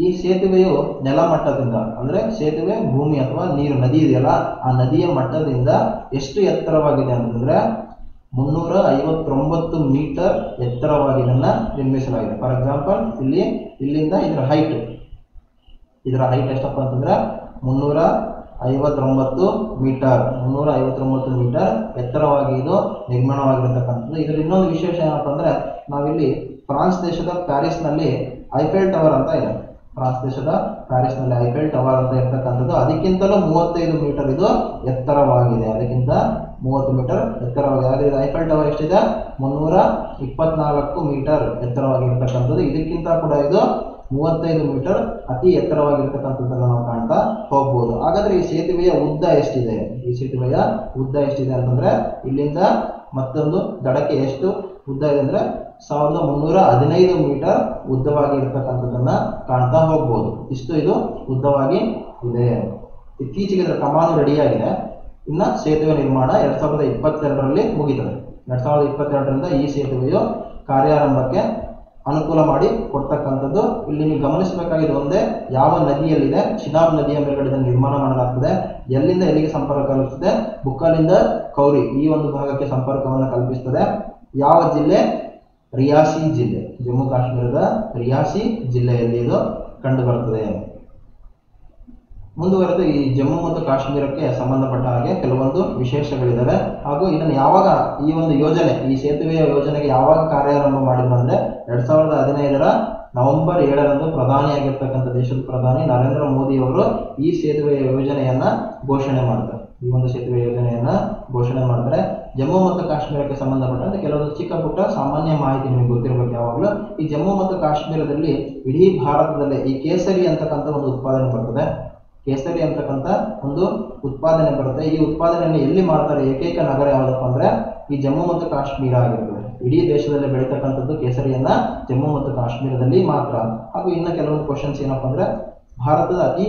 ಈ ಸೇತುವೆಯು ನೆಲಮಟ್ಟದಿಂದ ಅಂದ್ರೆ ಸೇತುವೆ ಭೂಮಿ ಅಥವಾ ನೀರು, ನದಿ ಇದೆಯಲ್ಲ, ಆ ನದಿಯ ಮಟ್ಟದಿಂದ ಎಷ್ಟು ಎತ್ತರವಾಗಿದೆ ಅಂತಂದ್ರೆ 359 ಮೀಟರ್ ಎತ್ತರವಾಗಿ ಇದನ್ನ ನಿರ್ಮಿಸಲಾಗಿದೆ. ಫಾರ್ ಎಕ್ಸಾಂಪಲ್, ಇಲ್ಲಿಂದ ಇದರ ಹೈಟ್ ಎಷ್ಟಪ್ಪ ಅಂತಂದ್ರೆ 359 ಮೀಟರ್ ಎತ್ತರವಾಗಿ ಇದು ನಿರ್ಮಾಣವಾಗಿರತಕ್ಕಂಥದ್ದು. ಇದರಲ್ಲಿ ಇನ್ನೊಂದು ವಿಶೇಷ ಏನಪ್ಪ ಅಂದ್ರೆ, ನಾವಿಲ್ಲಿ ಫ್ರಾನ್ಸ್ ದೇಶದ ಪ್ಯಾರಿಸ್ನಲ್ಲಿ ಐಫೆಲ್ ಟವರ್ ಅಂತ ಇದೆ. ಫ್ರಾನ್ಸ್ ದೇಶದ ಪ್ಯಾರಿಸ್ನಲ್ಲಿ ಐಫೆಲ್ ಟವರ್ ಅಂತ ಇರ್ತಕ್ಕಂಥದ್ದು ಅದಕ್ಕಿಂತಲೂ 35 ಮೀಟರ್ ಇದು ಎತ್ತರವಾಗಿದೆ. ಅದಕ್ಕಿಂತ 30 ಮೀಟರ್ ಎತ್ತರವಾಗಿದೆ. ಐಫೆಲ್ ಟವರ್ ಎಷ್ಟಿದೆ? 324 ಮೀಟರ್ ಎತ್ತರವಾಗಿರ್ತಕ್ಕಂಥದ್ದು. ಇದಕ್ಕಿಂತ ಕೂಡ ಇದು 35 ಮೀಟರ್ ಅತಿ ಎತ್ತರವಾಗಿರ್ತಕ್ಕಂಥದ್ದನ್ನು ನಾವು ಕಾಣ್ತಾ ಹೋಗ್ಬೋದು. ಹಾಗಾದ್ರೆ ಈ ಸೇತುವೆಯ ಉದ್ದ ಎಷ್ಟಿದೆ? ಅಂತಂದ್ರೆ ಇಲ್ಲಿಂದ ಮತ್ತೊಂದು ದಡಕ್ಕೆ ಎಷ್ಟು ಉದ್ದ ಇದೆ ಅಂದ್ರೆ 1315 ಮೀಟರ್ ಉದ್ದವಾಗಿ ಇರತಕ್ಕಂಥದ್ದನ್ನ ಕಾಣ್ತಾ ಹೋಗ್ಬೋದು. ಇಷ್ಟು ಇದು ಉದ್ದವಾಗಿ ಇದೆ. ಇತ್ತೀಚೆಗೆ ಇದರ ಕಮಾನು ರೆಡಿಯಾಗಿದೆ. ಇನ್ನ ಸೇತುವೆ ನಿರ್ಮಾಣ 2022ರಲ್ಲಿ ಮುಗಿತದೆ. 2022ರಿಂದ ಈ ಸೇತುವೆಯು ಕಾರ್ಯಾರಂಭಕ್ಕೆ ಅನುಕೂಲ ಮಾಡಿ ಕೊಡ್ತಕ್ಕಂಥದ್ದು. ಇಲ್ಲಿ ನೀವು ಗಮನಿಸಬೇಕಾಗಿದೆ ಒಂದೇ, ಯಾವ ನದಿಯಲ್ಲಿದೆ? ಚಿನಾಬ್ ನದಿಯ ಮೇಲ್ಗಡೆ ನಿರ್ಮಾಣ ಮಾಡಲಾಗ್ತದೆ. ಎಲ್ಲಿಂದ ಎಲ್ಲಿಗೆ ಸಂಪರ್ಕ ಕಲ್ಪಿಸ್ತದೆ? ಬುಕ್ಕಲಿಂದ ಕೌರಿ ಈ ಒಂದು ಭಾಗಕ್ಕೆ ಸಂಪರ್ಕವನ್ನು ಕಲ್ಪಿಸ್ತದೆ. ಯಾವ ಜಿಲ್ಲೆ? ರಿಯಾಸಿ ಜಿಲ್ಲೆ, ಜಮ್ಮು ಕಾಶ್ಮೀರದ ರಿಯಾಸಿ ಜಿಲ್ಲೆಯಲ್ಲಿ ಇದು ಕಂಡು ಬರುತ್ತದೆ. ಮುಂದುವರೆದು ಈ ಜಮ್ಮು ಮತ್ತು ಕಾಶ್ಮೀರಕ್ಕೆ ಸಂಬಂಧಪಟ್ಟ ಹಾಗೆ ಕೆಲವೊಂದು ವಿಶೇಷಗಳಿದ್ದಾವೆ. ಹಾಗೂ ಇದನ್ನು ಯಾವಾಗ ಈ ಒಂದು ಯೋಜನೆ, ಈ ಸೇತುವೆಯ ಯೋಜನೆಗೆ ಯಾವಾಗ ಕಾರ್ಯಾರಂಭ ಮಾಡಿದ್ರು ಅಂದ್ರೆ 2015ರ ನವೆಂಬರ್ 7ರಂದು ಪ್ರಧಾನಿಯಾಗಿರ್ತಕ್ಕಂಥ ದೇಶದ ಪ್ರಧಾನಿ ನರೇಂದ್ರ ಮೋದಿ ಅವರು ಈ ಸೇತುವೆಯ ಯೋಜನೆಯನ್ನ ಘೋಷಣೆ ಮಾಡ್ತಾರೆ. ಈ ಒಂದು ಸೇತುವೆ ಯೋಜನೆಯನ್ನ ಘೋಷಣೆ ಮಾಡ್ತಾರೆ. ಜಮ್ಮು ಮತ್ತು ಕಾಶ್ಮೀರಕ್ಕೆ ಸಂಬಂಧಪಟ್ಟಂತೆ ಕೆಲವೊಂದು ಚಿಕ್ಕ ಪುಟ್ಟ ಸಾಮಾನ್ಯ ಮಾಹಿತಿ ನಿಮಗೆ ಗೊತ್ತಿರಬೇಕು ಯಾವಾಗಲೂ. ಈ ಜಮ್ಮು ಮತ್ತು ಕಾಶ್ಮೀರದಲ್ಲಿ ಇಡೀ ಭಾರತದಲ್ಲೇ ಈ ಕೇಸರಿ ಅಂತಕ್ಕಂಥ ಒಂದು ಉತ್ಪಾದನೆ ಬರ್ತದೆ. ಕೇಸರಿ ಅಂತಕ್ಕಂಥ ಒಂದು ಉತ್ಪಾದನೆ ಬರುತ್ತೆ. ಈ ಉತ್ಪಾದನೆಯನ್ನು ಎಲ್ಲಿ ಮಾಡ್ತಾರೆ? ಏಕೈಕ ನಗರ ಯಾವುದಪ್ಪ ಅಂದ್ರೆ ಈ ಜಮ್ಮು ಮತ್ತು ಕಾಶ್ಮೀರ ಆಗಿರ್ತದೆ. ಇಡೀ ದೇಶದಲ್ಲಿ ಬೆಳೀತಕ್ಕಂಥದ್ದು ಕೇಸರಿಯನ್ನ ಜಮ್ಮು ಮತ್ತು ಕಾಶ್ಮೀರದಲ್ಲಿ ಮಾತ್ರ. ಹಾಗೂ ಇನ್ನು ಕೆಲವೊಂದು ಕ್ವಶನ್ಸ್ ಏನಪ್ಪಾ ಅಂದ್ರೆ, ಭಾರತದ ಅತಿ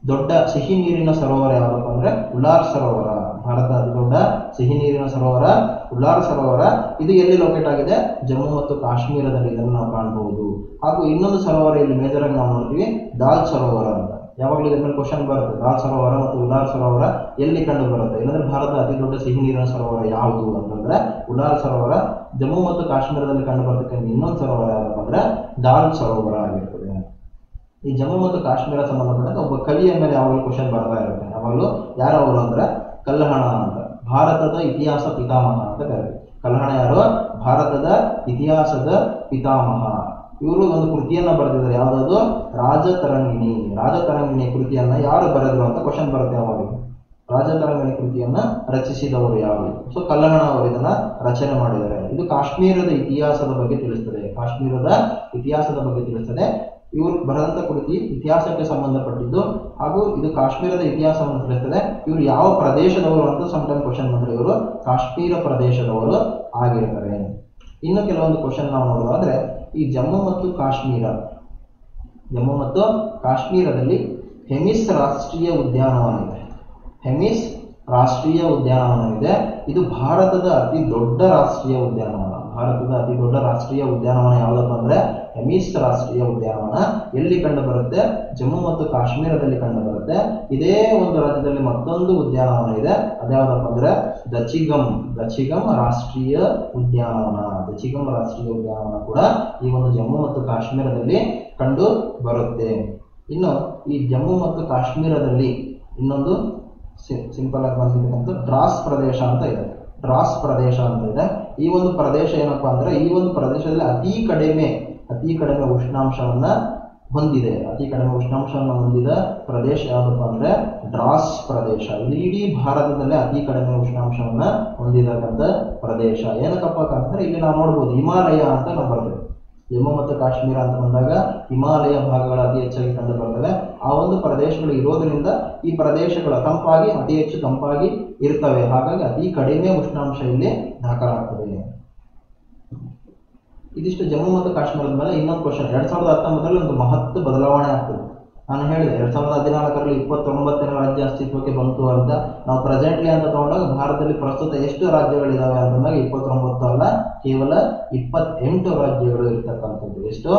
ದೊಡ್ಡ ಸಿಹಿ ನೀರಿನ ಸರೋವರ ಯಾವುದಪ್ಪ ಅಂದ್ರೆ ಉಲಾರ್ ಸರೋವರ. ಭಾರತದ ಅತಿ ದೊಡ್ಡ ಸಿಹಿ ನೀರಿನ ಸರೋವರ ಉಲಾರ್ ಸರೋವರ. ಇದು ಎಲ್ಲಿ ಲೊಕೇಟ್ ಆಗಿದೆ? ಜಮ್ಮು ಮತ್ತು ಕಾಶ್ಮೀರದಲ್ಲಿ ಇದನ್ನು ನಾವು ಕಾಣಬಹುದು. ಹಾಗೂ ಇನ್ನೊಂದು ಸರೋವರ ಇಲ್ಲಿ ಮೇಜರ್ ಆಗಿ ನಾವು ನೋಡ್ತೀವಿ, ದಾಲ್ ಸರೋವರ ಅಂತ. ಯಾವಾಗಲೂ ಇದ್ರ ಮೇಲೆ ಕ್ವಶನ್ ಬರುತ್ತೆ, ದಾಲ್ ಸರೋವರ ಮತ್ತು ಉಲಾರ್ ಸರೋವರ ಎಲ್ಲಿ ಕಂಡು ಬರುತ್ತೆ? ಇಲ್ಲಾಂದ್ರೆ ಭಾರತದ ಅತಿ ದೊಡ್ಡ ಸಿಹಿ ನೀರಿನ ಸರೋವರ ಯಾವುದು ಅಂತಂದ್ರೆ ಉಲಾರ್ ಸರೋವರ. ಜಮ್ಮು ಮತ್ತು ಕಾಶ್ಮೀರದಲ್ಲಿ ಕಂಡು ಬರ್ತಕ್ಕಂಥ ಇನ್ನೊಂದು ಸರೋವರ ಯಾವಪ್ಪ ಅಂದ್ರೆ ದಾಲ್ ಸರೋವರ ಆಗಿರ್ತದೆ. ಈ ಜಮ್ಮು ಮತ್ತು ಕಾಶ್ಮೀರ ಸಂಬಂಧಪಟ್ಟಂತೆ ಒಬ್ಬ ಕವಿಯ ಮೇಲೆ ಯಾವಾಗಲೂ ಕ್ವಶನ್ ಬರ್ತಾ ಇರುತ್ತೆ. ಯಾವಾಗಲೂ ಯಾರವರು ಅಂದ್ರೆ ಕಲ್ಲಹಣ ಅಂತ, ಭಾರತದ ಇತಿಹಾಸ ಪಿತಾಮಹ ಅಂತ ಕರೀತಾರೆ. ಕಲ್ಲಹಣ ಯಾರು? ಭಾರತದ ಇತಿಹಾಸದ ಪಿತಾಮಹ. ಇವರು ಒಂದು ಕೃತಿಯನ್ನ ಬರೆದಿದ್ದಾರೆ. ಯಾವ್ದು? ರಾಜತರಂಗಿಣಿ. ರಾಜತರಂಗಿಣಿ ಕೃತಿಯನ್ನ ಯಾರು ಬರೆದ್ರು ಅಂತ ಕ್ವಶನ್ ಬರುತ್ತೆ ಯಾವಾಗ. ರಾಜತರಂಗಿಣಿ ಕೃತಿಯನ್ನ ರಚಿಸಿದವರು ಯಾರು? ಸೊ ಕಲ್ಲಹಣ ಅವರು ಇದನ್ನ ರಚನೆ ಮಾಡಿದ್ದಾರೆ. ಇದು ಕಾಶ್ಮೀರದ ಇತಿಹಾಸದ ಬಗ್ಗೆ ತಿಳಿಸ್ತದೆ. ಇವರು ಬರೆದಂತ ಕೃತಿ ಇತಿಹಾಸಕ್ಕೆ ಸಂಬಂಧಪಟ್ಟಿದ್ದು ಹಾಗೂ ಇದು ಕಾಶ್ಮೀರದ ಇತಿಹಾಸವನ್ನು ತಿಳಿಸ್ತದೆ. ಇವರು ಯಾವ ಪ್ರದೇಶದವರು ಅಂತ ಸಮ್ಟೈಮ್ ಕ್ವಶನ್ ಬಂದ್ರೆ ಇವರು ಕಾಶ್ಮೀರ ಪ್ರದೇಶದವರು ಆಗಿರ್ತಾರೆ. ಇನ್ನು ಕೆಲವೊಂದು ಕ್ವಶನ್ ನಾವು ನೋಡೋದಾದ್ರೆ, ಈ ಜಮ್ಮು ಮತ್ತು ಕಾಶ್ಮೀರದಲ್ಲಿ ಹೆಮಿಸ್ ರಾಷ್ಟ್ರೀಯ ಉದ್ಯಾನವನ ಇದೆ. ಹೆಮಿಸ್ ರಾಷ್ಟ್ರೀಯ ಉದ್ಯಾನವನವಿದೆ. ಇದು ಭಾರತದ ಅತಿ ದೊಡ್ಡ ರಾಷ್ಟ್ರೀಯ ಉದ್ಯಾನವನ. ಭಾರತದ ಅತಿ ದೊಡ್ಡ ರಾಷ್ಟ್ರೀಯ ಉದ್ಯಾನವನ ಯಾವುದಪ್ಪ ಅಂದ್ರೆ ಹೆಮಿಸ್ ರಾಷ್ಟ್ರೀಯ ಉದ್ಯಾನವನ. ಎಲ್ಲಿ ಕಂಡು ಬರುತ್ತೆ? ಜಮ್ಮು ಮತ್ತು ಕಾಶ್ಮೀರದಲ್ಲಿ ಕಂಡು ಬರುತ್ತೆ. ಇದೇ ಒಂದು ರಾಜ್ಯದಲ್ಲಿ ಮತ್ತೊಂದು ಉದ್ಯಾನವನ ಇದೆ, ಅದ್ಯಾವುದಪ್ಪ ಅಂದ್ರೆ ದಚಿಗಮ್ ರಾಷ್ಟ್ರೀಯ ಉದ್ಯಾನವನ. ದಚಿಗಮ್ ರಾಷ್ಟ್ರೀಯ ಉದ್ಯಾನವನ ಕೂಡ ಈ ಒಂದು ಜಮ್ಮು ಮತ್ತು ಕಾಶ್ಮೀರದಲ್ಲಿ ಕಂಡು ಬರುತ್ತೆ. ಇನ್ನು ಈ ಜಮ್ಮು ಮತ್ತು ಕಾಶ್ಮೀರದಲ್ಲಿ ಇನ್ನೊಂದು ಸಿಂಪಲ್ ಆಗಿ ಬಂದಿರ್ತಕ್ಕಂಥ ಡ್ರಾಸ್ ಪ್ರದೇಶ ಅಂತ ಇದೆ. ಡ್ರಾಸ್ ಪ್ರದೇಶ ಅಂತ ಇದೆ. ಈ ಒಂದು ಪ್ರದೇಶ ಏನಪ್ಪಾ ಅಂದ್ರೆ ಈ ಒಂದು ಪ್ರದೇಶದಲ್ಲಿ ಅತಿ ಕಡಿಮೆ ಉಷ್ಣಾಂಶವನ್ನ ಹೊಂದಿದೆ. ಅತಿ ಕಡಿಮೆ ಉಷ್ಣಾಂಶವನ್ನು ಹೊಂದಿದ ಪ್ರದೇಶ ಯಾವುದಪ್ಪ ಅಂದ್ರೆ ಡ್ರಾಸ್ ಪ್ರದೇಶ. ಇದು ಇಡೀ ಭಾರತದಲ್ಲೇ ಅತಿ ಕಡಿಮೆ ಉಷ್ಣಾಂಶವನ್ನ ಹೊಂದಿರತಕ್ಕಂಥ ಪ್ರದೇಶ. ಏನಕ್ಕಪ್ಪ ಅಂತಂದ್ರೆ ಇಲ್ಲಿ ನಾವು ನೋಡ್ಬೋದು ಹಿಮಾಲಯ ಅಂತ ನಾವು ಬರ್ತೇವೆ. ಜಮ್ಮು ಮತ್ತು ಕಾಶ್ಮೀರ ಅಂತ ಬಂದಾಗ ಹಿಮಾಲಯ ಭಾಗಗಳು ಅತಿ ಹೆಚ್ಚಾಗಿ ಕಂಡು ಬರ್ತವೆ. ಆ ಒಂದು ಪ್ರದೇಶಗಳು ಇರೋದ್ರಿಂದ ಈ ಪ್ರದೇಶಗಳು ಅತಿ ಹೆಚ್ಚು ತಂಪಾಗಿ ಇರ್ತವೆ. ಹಾಗಾಗಿ ಅತಿ ಕಡಿಮೆ ಉಷ್ಣಾಂಶ ಇಲ್ಲಿ ದಾಖಲಾಗ್ತದೆ. ಇದಿಷ್ಟು ಜಮ್ಮು ಮತ್ತು ಕಾಶ್ಮೀರದ ಮೇಲೆ. ಇನ್ನೊಂದು ಕ್ವಶನ್, 2019ರಲ್ಲಿ ಒಂದು ಮಹತ್ವ ಬದಲಾವಣೆ ಆಗ್ತದೆ. ನಾನು ಹೇಳಿದೆ 2014ರಲ್ಲಿ 29ನೇ ರಾಜ್ಯ ಅಸ್ತಿತ್ವಕ್ಕೆ ಬಂತು ಅಂತ. ನಾವು ಪ್ರೆಸೆಂಟ್ಲಿ ಅಂತ ತಗೊಂಡಾಗ ಭಾರತದಲ್ಲಿ ಪ್ರಸ್ತುತ ಎಷ್ಟು ರಾಜ್ಯಗಳಿದಾವೆ ಅಂತಂದಾಗ 29 ಅಲ್ಲ, ಕೇವಲ 28 ರಾಜ್ಯಗಳು ಇರ್ತಕ್ಕಂಥದ್ದು. ಎಷ್ಟು?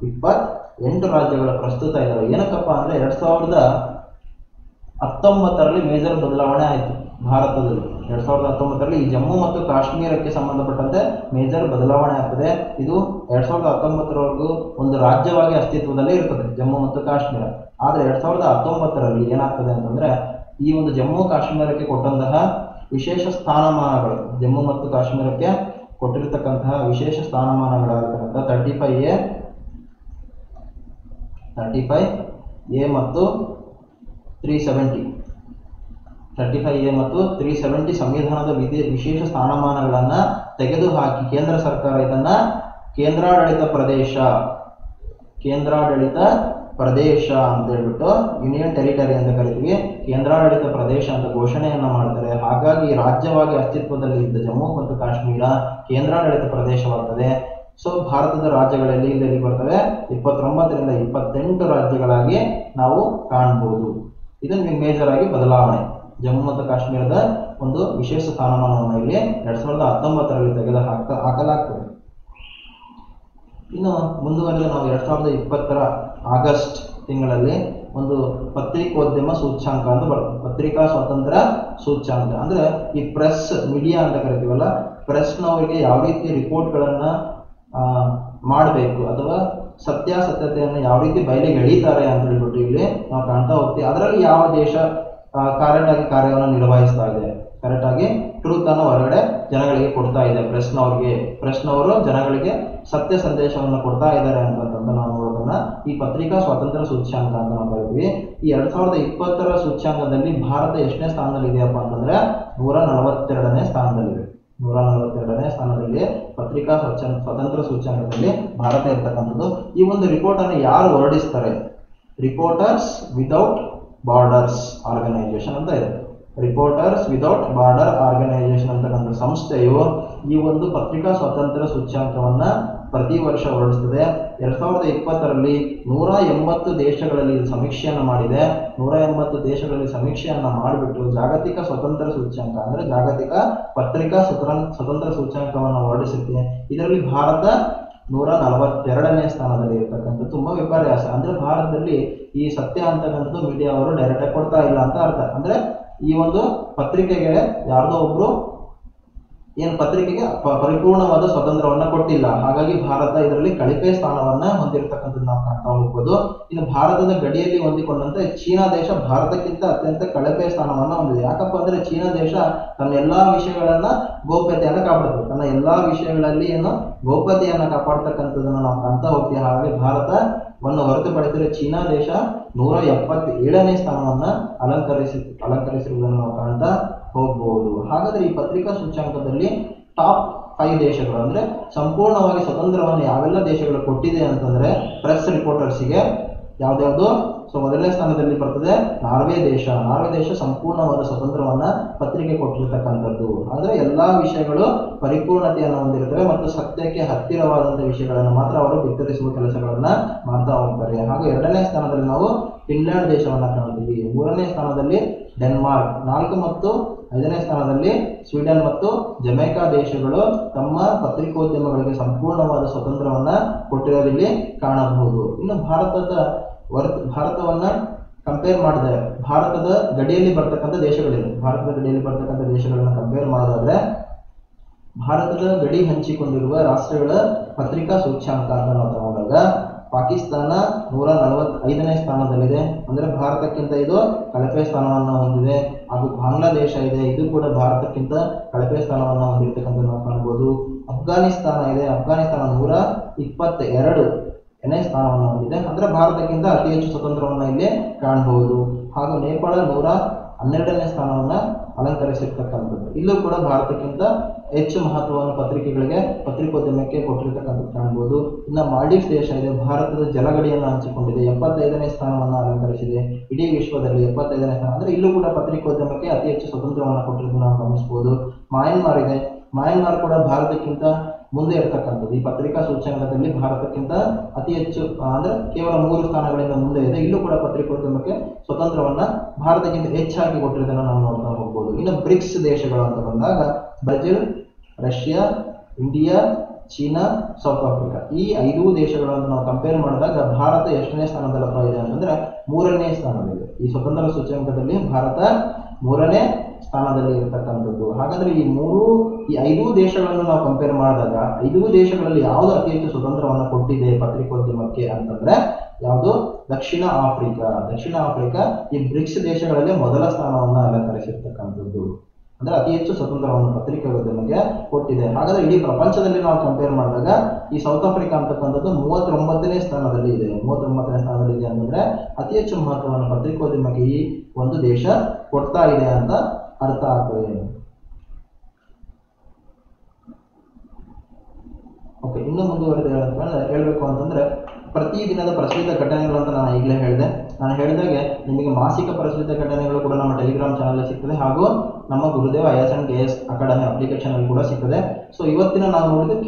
28 ರಾಜ್ಯಗಳು ಪ್ರಸ್ತುತ ಇದಾವೆ. ಏನಕ್ಕಪ್ಪ ಅಂದ್ರೆ 2019ರಲ್ಲಿ ಮೇಜರ್ ಬದಲಾವಣೆ ಆಯಿತು ಭಾರತದಲ್ಲಿ. 2019ರಲ್ಲಿ ಈ ಜಮ್ಮು ಮತ್ತು ಕಾಶ್ಮೀರಕ್ಕೆ ಸಂಬಂಧಪಟ್ಟಂತೆ ಮೇಜರ್ ಬದಲಾವಣೆ ಆಗ್ತದೆ. ಇದು 2019ರವರೆಗೂ ಒಂದು ರಾಜ್ಯವಾಗಿ ಅಸ್ತಿತ್ವದಲ್ಲಿ ಇರ್ತದೆ ಜಮ್ಮು ಮತ್ತು ಕಾಶ್ಮೀರ. ಆದ್ರೆ 2019ರಲ್ಲಿ ಏನಾಗ್ತದೆ ಅಂತಂದ್ರೆ ಈ ಒಂದು ಜಮ್ಮು ಕಾಶ್ಮೀರಕ್ಕೆ ಕೊಟ್ಟಂತಹ ವಿಶೇಷ ಸ್ಥಾನಮಾನಗಳು, ಜಮ್ಮು ಮತ್ತು ಕಾಶ್ಮೀರಕ್ಕೆ ಕೊಟ್ಟಿರತಕ್ಕಂತಹ ವಿಶೇಷ ಸ್ಥಾನಮಾನಗಳಾಗಿರ್ತಕ್ಕಂಥ 35A ಮತ್ತು 370 ಸಂವಿಧಾನದ ವಿಶೇಷ ಸ್ಥಾನಮಾನಗಳನ್ನ ತೆಗೆದುಹಾಕಿ ಕೇಂದ್ರ ಸರ್ಕಾರ ಇದನ್ನ ಕೇಂದ್ರಾಡಳಿತ ಪ್ರದೇಶ ಅಂತ ಹೇಳ್ಬಿಟ್ಟು ಯೂನಿಯನ್ ಟೆರಿಟರಿ ಅಂತ ಕರಿತೀವಿ, ಕೇಂದ್ರಾಡಳಿತ ಪ್ರದೇಶ ಅಂತ ಘೋಷಣೆಯನ್ನ ಮಾಡ್ತಾರೆ. ಹಾಗಾಗಿ ರಾಜ್ಯವಾಗಿ ಅಸ್ತಿತ್ವದಲ್ಲಿ ಇದ್ದ ಜಮ್ಮು ಮತ್ತು ಕಾಶ್ಮೀರ ಕೇಂದ್ರಾಡಳಿತ ಪ್ರದೇಶವಾಗ್ತದೆ. ಸೊ ಭಾರತದ ರಾಜ್ಯಗಳಲ್ಲಿ ಇಲ್ಲಿ ಬರ್ತವೆ 29ರಿಂದ 28 ರಾಜ್ಯಗಳಾಗಿ ನಾವು ಕಾಣಬಹುದು. ಇದನ್ನು ಮೇಜರ್ ಆಗಿ ಬದಲಾವಣೆ. ಜಮ್ಮು ಮತ್ತು ಕಾಶ್ಮೀರದ ಒಂದು ವಿಶೇಷ ಸ್ಥಾನಮಾನವನ್ನು ಇಲ್ಲಿ 2019ರಲ್ಲಿ ತೆಗೆದು ಹಾಕಲಾಗ್ತದೆ. ಇನ್ನು ಮುಂದುವರೆದ ನಾವು 2020ರ ಆಗಸ್ಟ್ ತಿಂಗಳಲ್ಲಿ ಒಂದು ಪತ್ರಿಕೋದ್ಯಮ ಸೂಚ್ಯಾಂಕ ಅಂತ ಬರುತ್ತೆ. ಪತ್ರಿಕಾ ಸ್ವಾತಂತ್ರ್ಯ ಸೂಚ್ಯಾಂಕ ಅಂದ್ರೆ ಈ ಪ್ರೆಸ್ ಮೀಡಿಯಾ ಅಂತ ಕರಿತೀವಲ್ಲ, ಪ್ರೆಸ್ನವರಿಗೆ ಯಾವ ರೀತಿ ರಿಪೋರ್ಟ್ಗಳನ್ನ ಮಾಡಬೇಕು ಅಥವಾ ಸತ್ಯಾಸತ್ಯತೆಯನ್ನು ಯಾವ ರೀತಿ ಬಯಲಿಗೆ ಎಳೀತಾರೆ ಅಂತ ಹೇಳ್ಬಿಟ್ಟು ಇಲ್ಲಿ ನಾವು ಕಾಣ್ತಾ ಹೋಗ್ತೀವಿ. ಅದರಲ್ಲಿ ಯಾವ ದೇಶ ಕರೆಕ್ಟ್ ಆಗಿ ಕಾರ್ಯವನ್ನು ನಿರ್ವಹಿಸ್ತಾ ಇದೆ, ಕರೆಕ್ಟ್ ಆಗಿ ಟ್ರೂತ್ ಅನ್ನು ಹೊರಗಡೆ ಜನಗಳಿಗೆ ಕೊಡ್ತಾ ಇದೆ, ಪ್ರೆಸ್ನವರು ಜನಗಳಿಗೆ ಸತ್ಯ ಸಂದೇಶವನ್ನು ಕೊಡ್ತಾ ಇದ್ದಾರೆ ಅಂತಂದು ನಾವು ನೋಡೋದನ್ನ ಈ ಪತ್ರಿಕಾ ಸ್ವಾತಂತ್ರ್ಯ ಸೂಚ್ಯಾಂಕ ಅಂತ ನಾವು ಕರಿತೀವಿ. ಈ 2020ರ ಸೂಚ್ಯಾಂಕದಲ್ಲಿ ಭಾರತ ಎಷ್ಟನೇ ಸ್ಥಾನದಲ್ಲಿ ಇದೆಯಪ್ಪ ಅಂತಂದ್ರೆ 142ನೇ ಸ್ಥಾನದಲ್ಲಿದೆ. 142ನೇ ಸ್ಥಾನದಲ್ಲಿ ಪತ್ರಿಕಾ ಸ್ವಾತಂತ್ರ್ಯ ಸೂಚ್ಯಾಂಕದಲ್ಲಿ ಭಾರತ ಇರ್ತಕ್ಕಂಥದ್ದು. ಈ ಒಂದು ರಿಪೋರ್ಟ್ ಅನ್ನು ಯಾರು ಹೊರಡಿಸ್ತಾರೆ? ರಿಪೋರ್ಟರ್ಸ್ ವಿದೌಟ್ ಬಾರ್ಡರ್ಸ್ ಆರ್ಗನೈಸೇಷನ್ ಅಂತ ಇದೆ. ರಿಪೋರ್ಟರ್ಸ್ ವಿದೌಟ್ ಬಾರ್ಡರ್ ಆರ್ಗನೈಸೇಷನ್ ಅಂತಕ್ಕಂಥ ಸಂಸ್ಥೆಯು ಈ ಒಂದು ಪತ್ರಿಕಾ ಸ್ವಾತಂತ್ರ್ಯ ಸೂಚ್ಯಾಂಕವನ್ನ ಪ್ರತಿ ವರ್ಷ ಹೊರಡಿಸ್ತದೆ. 2020ರಲ್ಲಿ 180 ದೇಶಗಳಲ್ಲಿ ಸಮೀಕ್ಷೆಯನ್ನು ಮಾಡಿದೆ. 180 ದೇಶಗಳಲ್ಲಿ ಸಮೀಕ್ಷೆಯನ್ನ ಮಾಡಿಬಿಟ್ಟು ಜಾಗತಿಕ ಸ್ವತಂತ್ರ ಸೂಚ್ಯಾಂಕ ಅಂದ್ರೆ ಜಾಗತಿಕ ಪತ್ರಿಕಾ ಸ್ವತಂತ್ರ ಸೂಚ್ಯಾಂಕವನ್ನು ಹೊರಡಿಸುತ್ತೆ. ಇದರಲ್ಲಿ ಭಾರತ 142ನೇ ಸ್ಥಾನದಲ್ಲಿ ಇರ್ತಕ್ಕಂಥ ತುಂಬಾ ವಿಪರ್ಯಾಸ. ಅಂದ್ರೆ ಭಾರತದಲ್ಲಿ ಈ ಸತ್ಯ ಅಂತಕ್ಕಂಥದ್ದು ಮೀಡಿಯಾ ಅವರು ಡೈರೆಕ್ಟ್ ಆಗಿ ಕೊಡ್ತಾ ಇಲ್ಲ ಅಂತ ಅರ್ಥ. ಅಂದ್ರೆ ಈ ಒಂದು ಪತ್ರಿಕೆಗೆ ಯಾರ್ದೋ ಒಬ್ರು ಪತ್ರಿಕೆಗೆ ಪರಿಪೂರ್ಣವಾದ ಸ್ವತಂತ್ರವನ್ನ ಕೊಟ್ಟಿಲ್ಲ. ಹಾಗಾಗಿ ಭಾರತ ಇದರಲ್ಲಿ ಕಳಪೆ ಸ್ಥಾನವನ್ನ ಹೊಂದಿರತಕ್ಕಂಥದ್ದು ನಾವು ಕಾಣ್ತಾ ಹೋಗ್ಬೋದು. ಇನ್ನು ಭಾರತದ ಗಡಿಯಲ್ಲಿ ಹೊಂದಿಕೊಂಡಂತೆ ಚೀನಾ ದೇಶ ಭಾರತಕ್ಕಿಂತ ಅತ್ಯಂತ ಕಳಪೆ ಸ್ಥಾನವನ್ನ ಹೊಂದಿದೆ. ಯಾಕಪ್ಪ ಅಂದ್ರೆ ಚೀನಾ ದೇಶ ತನ್ನ ಎಲ್ಲಾ ವಿಷಯಗಳನ್ನ ಗೋಪ್ಯತೆಯನ್ನ ಕಾಪಾಡುತ್ತೆ. ತನ್ನ ಎಲ್ಲಾ ವಿಷಯಗಳಲ್ಲಿ ಗೋಪ್ಯತೆಯನ್ನ ಕಾಪಾಡ್ತಕ್ಕಂಥದ್ದನ್ನ ನಾವು ಕಾಣ್ತಾ ಹೋಗ್ತೀವಿ. ಹಾಗಾಗಿ ಭಾರತವನ್ನು ಹೊರತುಪಡಿಸಿದರೆ ಚೀನಾ ದೇಶ 177ನೇ ಸ್ಥಾನವನ್ನ ಅಲಂಕರಿಸಿರುವುದನ್ನು ನಾವು ಕಾಣ್ತಾ ಹೋಗಬಹುದು. ಹಾಗಾದ್ರೆ ಈ ಪತ್ರಿಕಾ ಸೂಚ್ಯಾಂಕದಲ್ಲಿ ಟಾಪ್ 5 ದೇಶಗಳು ಅಂದ್ರೆ ಸಂಪೂರ್ಣವಾಗಿ ಸ್ವತಂತ್ರವನ್ನು ಯಾವೆಲ್ಲ ದೇಶಗಳು ಕೊಟ್ಟಿದೆ ಅಂತಂದ್ರೆ ಪ್ರೆಸ್ ರಿಪೋರ್ಟರ್ಸ್ಗೆ ಯಾವ್ದ್ಯಾವ್ದು? ಸೊ ಮೊದಲನೇ ಸ್ಥಾನದಲ್ಲಿ ಬರ್ತದೆ ನಾರ್ವೆ ದೇಶ ಸಂಪೂರ್ಣವಾದ ಸ್ವತಂತ್ರವನ್ನ ಪತ್ರಿಕೆ ಕೊಟ್ಟಿರ್ತಕ್ಕಂಥದ್ದು. ಅಂದ್ರೆ ಎಲ್ಲಾ ವಿಷಯಗಳು ಪರಿಪೂರ್ಣತೆಯನ್ನು ಹೊಂದಿರುತ್ತವೆ ಮತ್ತು ಸತ್ಯಕ್ಕೆ ಹತ್ತಿರವಾದಂತಹ ವಿಷಯಗಳನ್ನು ಮಾತ್ರ ಅವರು ಬಿತ್ತರಿಸುವ ಕೆಲಸಗಳನ್ನ ಮಾಡ್ತಾ ಹೋಗ್ತಾರೆ. ಹಾಗೂ 2ನೇ ಸ್ಥಾನದಲ್ಲಿ ನಾವು ಫಿನ್ಲ್ಯಾಂಡ್ ದೇಶವನ್ನ ಕಾಣ್ತೀವಿ. 3ನೇ ಸ್ಥಾನದಲ್ಲಿ ಡೆನ್ಮಾರ್ಕ್, 4 ಮತ್ತು 5ನೇ ಸ್ಥಾನದಲ್ಲಿ ಸ್ವೀಡನ್ ಮತ್ತು ಜಮೈಕಾ ದೇಶಗಳು ತಮ್ಮ ಪತ್ರಿಕೋದ್ಯಮಗಳಿಗೆ ಸಂಪೂರ್ಣವಾದ ಸ್ವತಂತ್ರವನ್ನ ಕೊಟ್ಟಿರೋದಿಲ್ಲಿ ಕಾಣಬಹುದು. ಇನ್ನು ಭಾರತವನ್ನ ಕಂಪೇರ್ ಮಾಡಿದರೆ ಭಾರತದ ಗಡಿಯಲ್ಲಿ ಬರ್ತಕ್ಕಂಥ ದೇಶಗಳನ್ನ ಕಂಪೇರ್ ಮಾಡೋದಾದ್ರೆ ಭಾರತದ ಗಡಿ ಹಂಚಿಕೊಂಡಿರುವ ರಾಷ್ಟ್ರಗಳ ಪತ್ರಿಕಾ ಸೂಚ್ಯಾಂಕ ಅಂತ ನಾವು ತಗೊಂಡಾಗ ಪಾಕಿಸ್ತಾನ 145ನೇ ಸ್ಥಾನದಲ್ಲಿದೆ. ಅಂದ್ರೆ ಭಾರತಕ್ಕಿಂತ ಇದು ಕಳಪೆ ಸ್ಥಾನವನ್ನು ಹೊಂದಿದೆ. ಹಾಗೂ ಬಾಂಗ್ಲಾದೇಶ ಇದೆ, ಇದು ಕೂಡ ಭಾರತಕ್ಕಿಂತ ಕಳಪೆ ಸ್ಥಾನವನ್ನು ಹೊಂದಿರತಕ್ಕಂಥ ನಾವು ಕಾಣಬಹುದು. ಅಫ್ಘಾನಿಸ್ತಾನ ಇದೆ, ಅಫ್ಘಾನಿಸ್ತಾನ 122ನೇ ಸ್ಥಾನವನ್ನು ಹೊಂದಿದೆ. ಅಂದ್ರೆ ಭಾರತಕ್ಕಿಂತ ಅತಿ ಹೆಚ್ಚು ಸ್ವತಂತ್ರವನ್ನ ಇಲ್ಲಿ ಕಾಣಬಹುದು. ಹಾಗೂ ನೇಪಾಳ 112ನೇ ಸ್ಥಾನವನ್ನ ಅಲಂಕರಿಸಿರ್ತಕ್ಕಂಥದ್ದು. ಇಲ್ಲೂ ಕೂಡ ಭಾರತಕ್ಕಿಂತ ಹೆಚ್ಚು ಮಹತ್ವವನ್ನು ಪತ್ರಿಕೋದ್ಯಮಕ್ಕೆ ಕೊಟ್ಟಿರ್ತಕ್ಕಂಥದ್ದು ಕಾಣಬಹುದು. ಇನ್ನು ಮಾಲ್ಡೀವ್ಸ್ ದೇಶ ಇದೆ, ಭಾರತದ ಜಲಗಡಿಯನ್ನು ಹಂಚಿಕೊಂಡಿದೆ, 75ನೇ ಸ್ಥಾನವನ್ನು ಅಲಂಕರಿಸಿದೆ. ಇಡೀ ವಿಶ್ವದಲ್ಲಿ 75ನೇ ಸ್ಥಾನ. ಅಂದ್ರೆ ಇಲ್ಲೂ ಕೂಡ ಪತ್ರಿಕೋದ್ಯಮಕ್ಕೆ ಅತಿ ಹೆಚ್ಚು ಸ್ವತಂತ್ರವನ್ನು ಕೊಟ್ಟಿರೋದು ನಾವು ಗಮನಿಸಬಹುದು. ಮಯನ್ಮಾರ್ ಇದೆ, ಮಯನ್ಮಾರ್ ಕೂಡ ಭಾರತಕ್ಕಿಂತ ಮುಂದೆ ಇರತಕ್ಕಂಥದ್ದು. ಈ ಪತ್ರಿಕಾ ಸೂಚ್ಯಂಕದಲ್ಲಿ ಭಾರತಕ್ಕಿಂತ ಅತಿ ಹೆಚ್ಚು ಅಂದ್ರೆ ಕೇವಲ 3 ಸ್ಥಾನಗಳಿಂದ ಮುಂದೆ ಇದೆ. ಇಲ್ಲೂ ಕೂಡ ಪತ್ರಿಕೋದ್ಯಮಕ್ಕೆ ಸ್ವತಂತ್ರವನ್ನ ಭಾರತಕ್ಕಿಂತ ಹೆಚ್ಚಾಗಿ ಕೊಟ್ಟಿರೋದನ್ನು ನಾವು ನೋಡ್ತಾ ಹೋಗ್ಬೋದು. ಇನ್ನು ಬ್ರಿಕ್ಸ್ ದೇಶಗಳು ಅಂತ ಬಂದಾಗ Brazil, Russia, India, China, south Africa ಈ 5 ದೇಶಗಳನ್ನು ನಾವು ಕಂಪೇರ್ ಮಾಡಿದಾಗ ಭಾರತ ಎಷ್ಟನೇ ಸ್ಥಾನದಲ್ಲಪ್ಪ ಇದೆ ಅಂತಂದ್ರೆ 3ನೇ ಸ್ಥಾನದಲ್ಲಿದೆ. ಈ ಸ್ವತಂತ್ರ ಸೂಚ್ಯಂಕದಲ್ಲಿ ಭಾರತ 3ನೇ ಸ್ಥಾನದಲ್ಲಿ ಇರತಕ್ಕಂಥದ್ದು. ಹಾಗಾದ್ರೆ ಈ 5 ದೇಶಗಳನ್ನು ನಾವು ಕಂಪೇರ್ ಮಾಡಿದಾಗ 5 ದೇಶಗಳಲ್ಲಿ ಯಾವುದು ಅತಿ ಹೆಚ್ಚು ಸ್ವತಂತ್ರವನ್ನು ಕೊಟ್ಟಿದೆ ಪತ್ರಿಕೋದ್ಯಮಕ್ಕೆ ಅಂತಂದ್ರೆ ಯಾವುದು? ದಕ್ಷಿಣ ಆಫ್ರಿಕಾ ಈ ಬ್ರಿಕ್ಸ್ ದೇಶಗಳಲ್ಲಿ ಮೊದಲ ಸ್ಥಾನವನ್ನು ಅಲಂಕರಿಸಿರ್ತಕ್ಕಂಥದ್ದು. ಅಂದ್ರೆ ಅತಿ ಹೆಚ್ಚು ಸ್ವತಂತ್ರವನ್ನು ಪತ್ರಿಕೋದ್ಯಮಕ್ಕೆ ಕೊಟ್ಟಿದೆ. ಹಾಗಾದ್ರೆ ಇಡೀ ಪ್ರಪಂಚದಲ್ಲಿ ನಾವು ಕಂಪೇರ್ ಮಾಡಿದಾಗ ಈ ಸೌತ್ ಆಫ್ರಿಕಾ ಅಂತಕ್ಕಂಥದ್ದು 39ನೇ ಸ್ಥಾನದಲ್ಲಿ ಇದೆ. 39ನೇ ಸ್ಥಾನದಲ್ಲಿ ಇದೆ ಅಂತಂದ್ರೆ ಅತಿ ಹೆಚ್ಚು ಮಹತ್ವವನ್ನು ಪತ್ರಿಕೋದ್ಯಮಕ್ಕೆ ಈ ಒಂದು ದೇಶ ಕೊಡ್ತಾ ಇದೆ ಅಂತ ಅರ್ಥ ಆಗ್ತದೆ. ಓಕೆ, ಇನ್ನು ಮುಂದುವರೆದು ಹೇಳ್ಬೇಕು ಅಂತಂದ್ರೆ ಪ್ರತಿದಿನದ ಪ್ರಚಲಿತ ಘಟನೆಗಳು ಅಂತ ನಾನು ಈಗಲೇ ಹೇಳಿದೆ. ನಾನು ಹೇಳಿದಾಗೆ ನಿಮಗೆ ಮಾಸಿಕ ಪ್ರಚಲಿತ ಘಟನೆಗಳು ಕೂಡ ನಮ್ಮ ಟೆಲಿಗ್ರಾಮ್ ಚಾನಲ್ ಸಿಗ್ತದೆ, ಹಾಗೂ ನಮ್ಮ ಗುರುದೇವ IAS&KS ಅಕಾಡೆಮಿ ಅಪ್ಲಿಕೇಶನ್ ಅಲ್ಲಿ ಕೂಡ ಸಿಗ್ತದೆ. ಸೊ ಇವತ್ತಿನ ನಾವು ನೋಡಿದ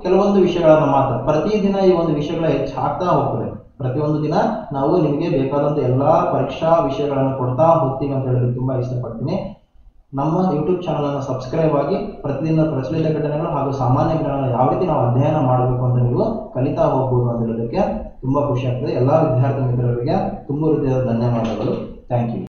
ಕೆಲವೊಂದು ವಿಷಯಗಳನ್ನ ಮಾತ್ರ. ಪ್ರತಿದಿನ ಈ ಒಂದು ವಿಷಯಗಳ ಹೆಚ್ಚು ಆಗ್ತಾ ಹೋಗ್ತದೆ. ಪ್ರತಿಯೊಂದು ದಿನ ನಾವು ನಿಮಗೆ ಬೇಕಾದಂತ ಎಲ್ಲಾ ಪರೀಕ್ಷಾ ವಿಷಯಗಳನ್ನು ಕೊಡ್ತಾ ಹೋಗ್ತೀವಿ ಅಂತ ಹೇಳೋದಕ್ಕೆ ತುಂಬಾ ಇಷ್ಟಪಡ್ತೀನಿ. ನಮ್ಮ ಯೂಟ್ಯೂಬ್ ಚಾನಲ್ ಅನ್ನು ಸಬ್ಸ್ಕ್ರೈಬ್ ಆಗಿ ಪ್ರತಿದಿನ ಪ್ರಚಲಿತ ಘಟನೆಗಳು ಹಾಗೂ ಸಾಮಾನ್ಯ ಜ್ಞಾನ ಯಾವ ರೀತಿ ನಾವು ಅಧ್ಯಯನ ಮಾಡಬೇಕು ಅಂತ ನೀವು ಕಲಿತಾ ಹೋಗ್ಬೋದು ಅಂತ ಹೇಳೋದಕ್ಕೆ ತುಂಬಾ ಖುಷಿ ಆಗ್ತದೆ. ಎಲ್ಲಾ ವಿದ್ಯಾರ್ಥಿ ಮಿತ್ರರಿಗೆ ತುಂಬ ಹೃದಯದ ಧನ್ಯವಾದಗಳು. Thank you.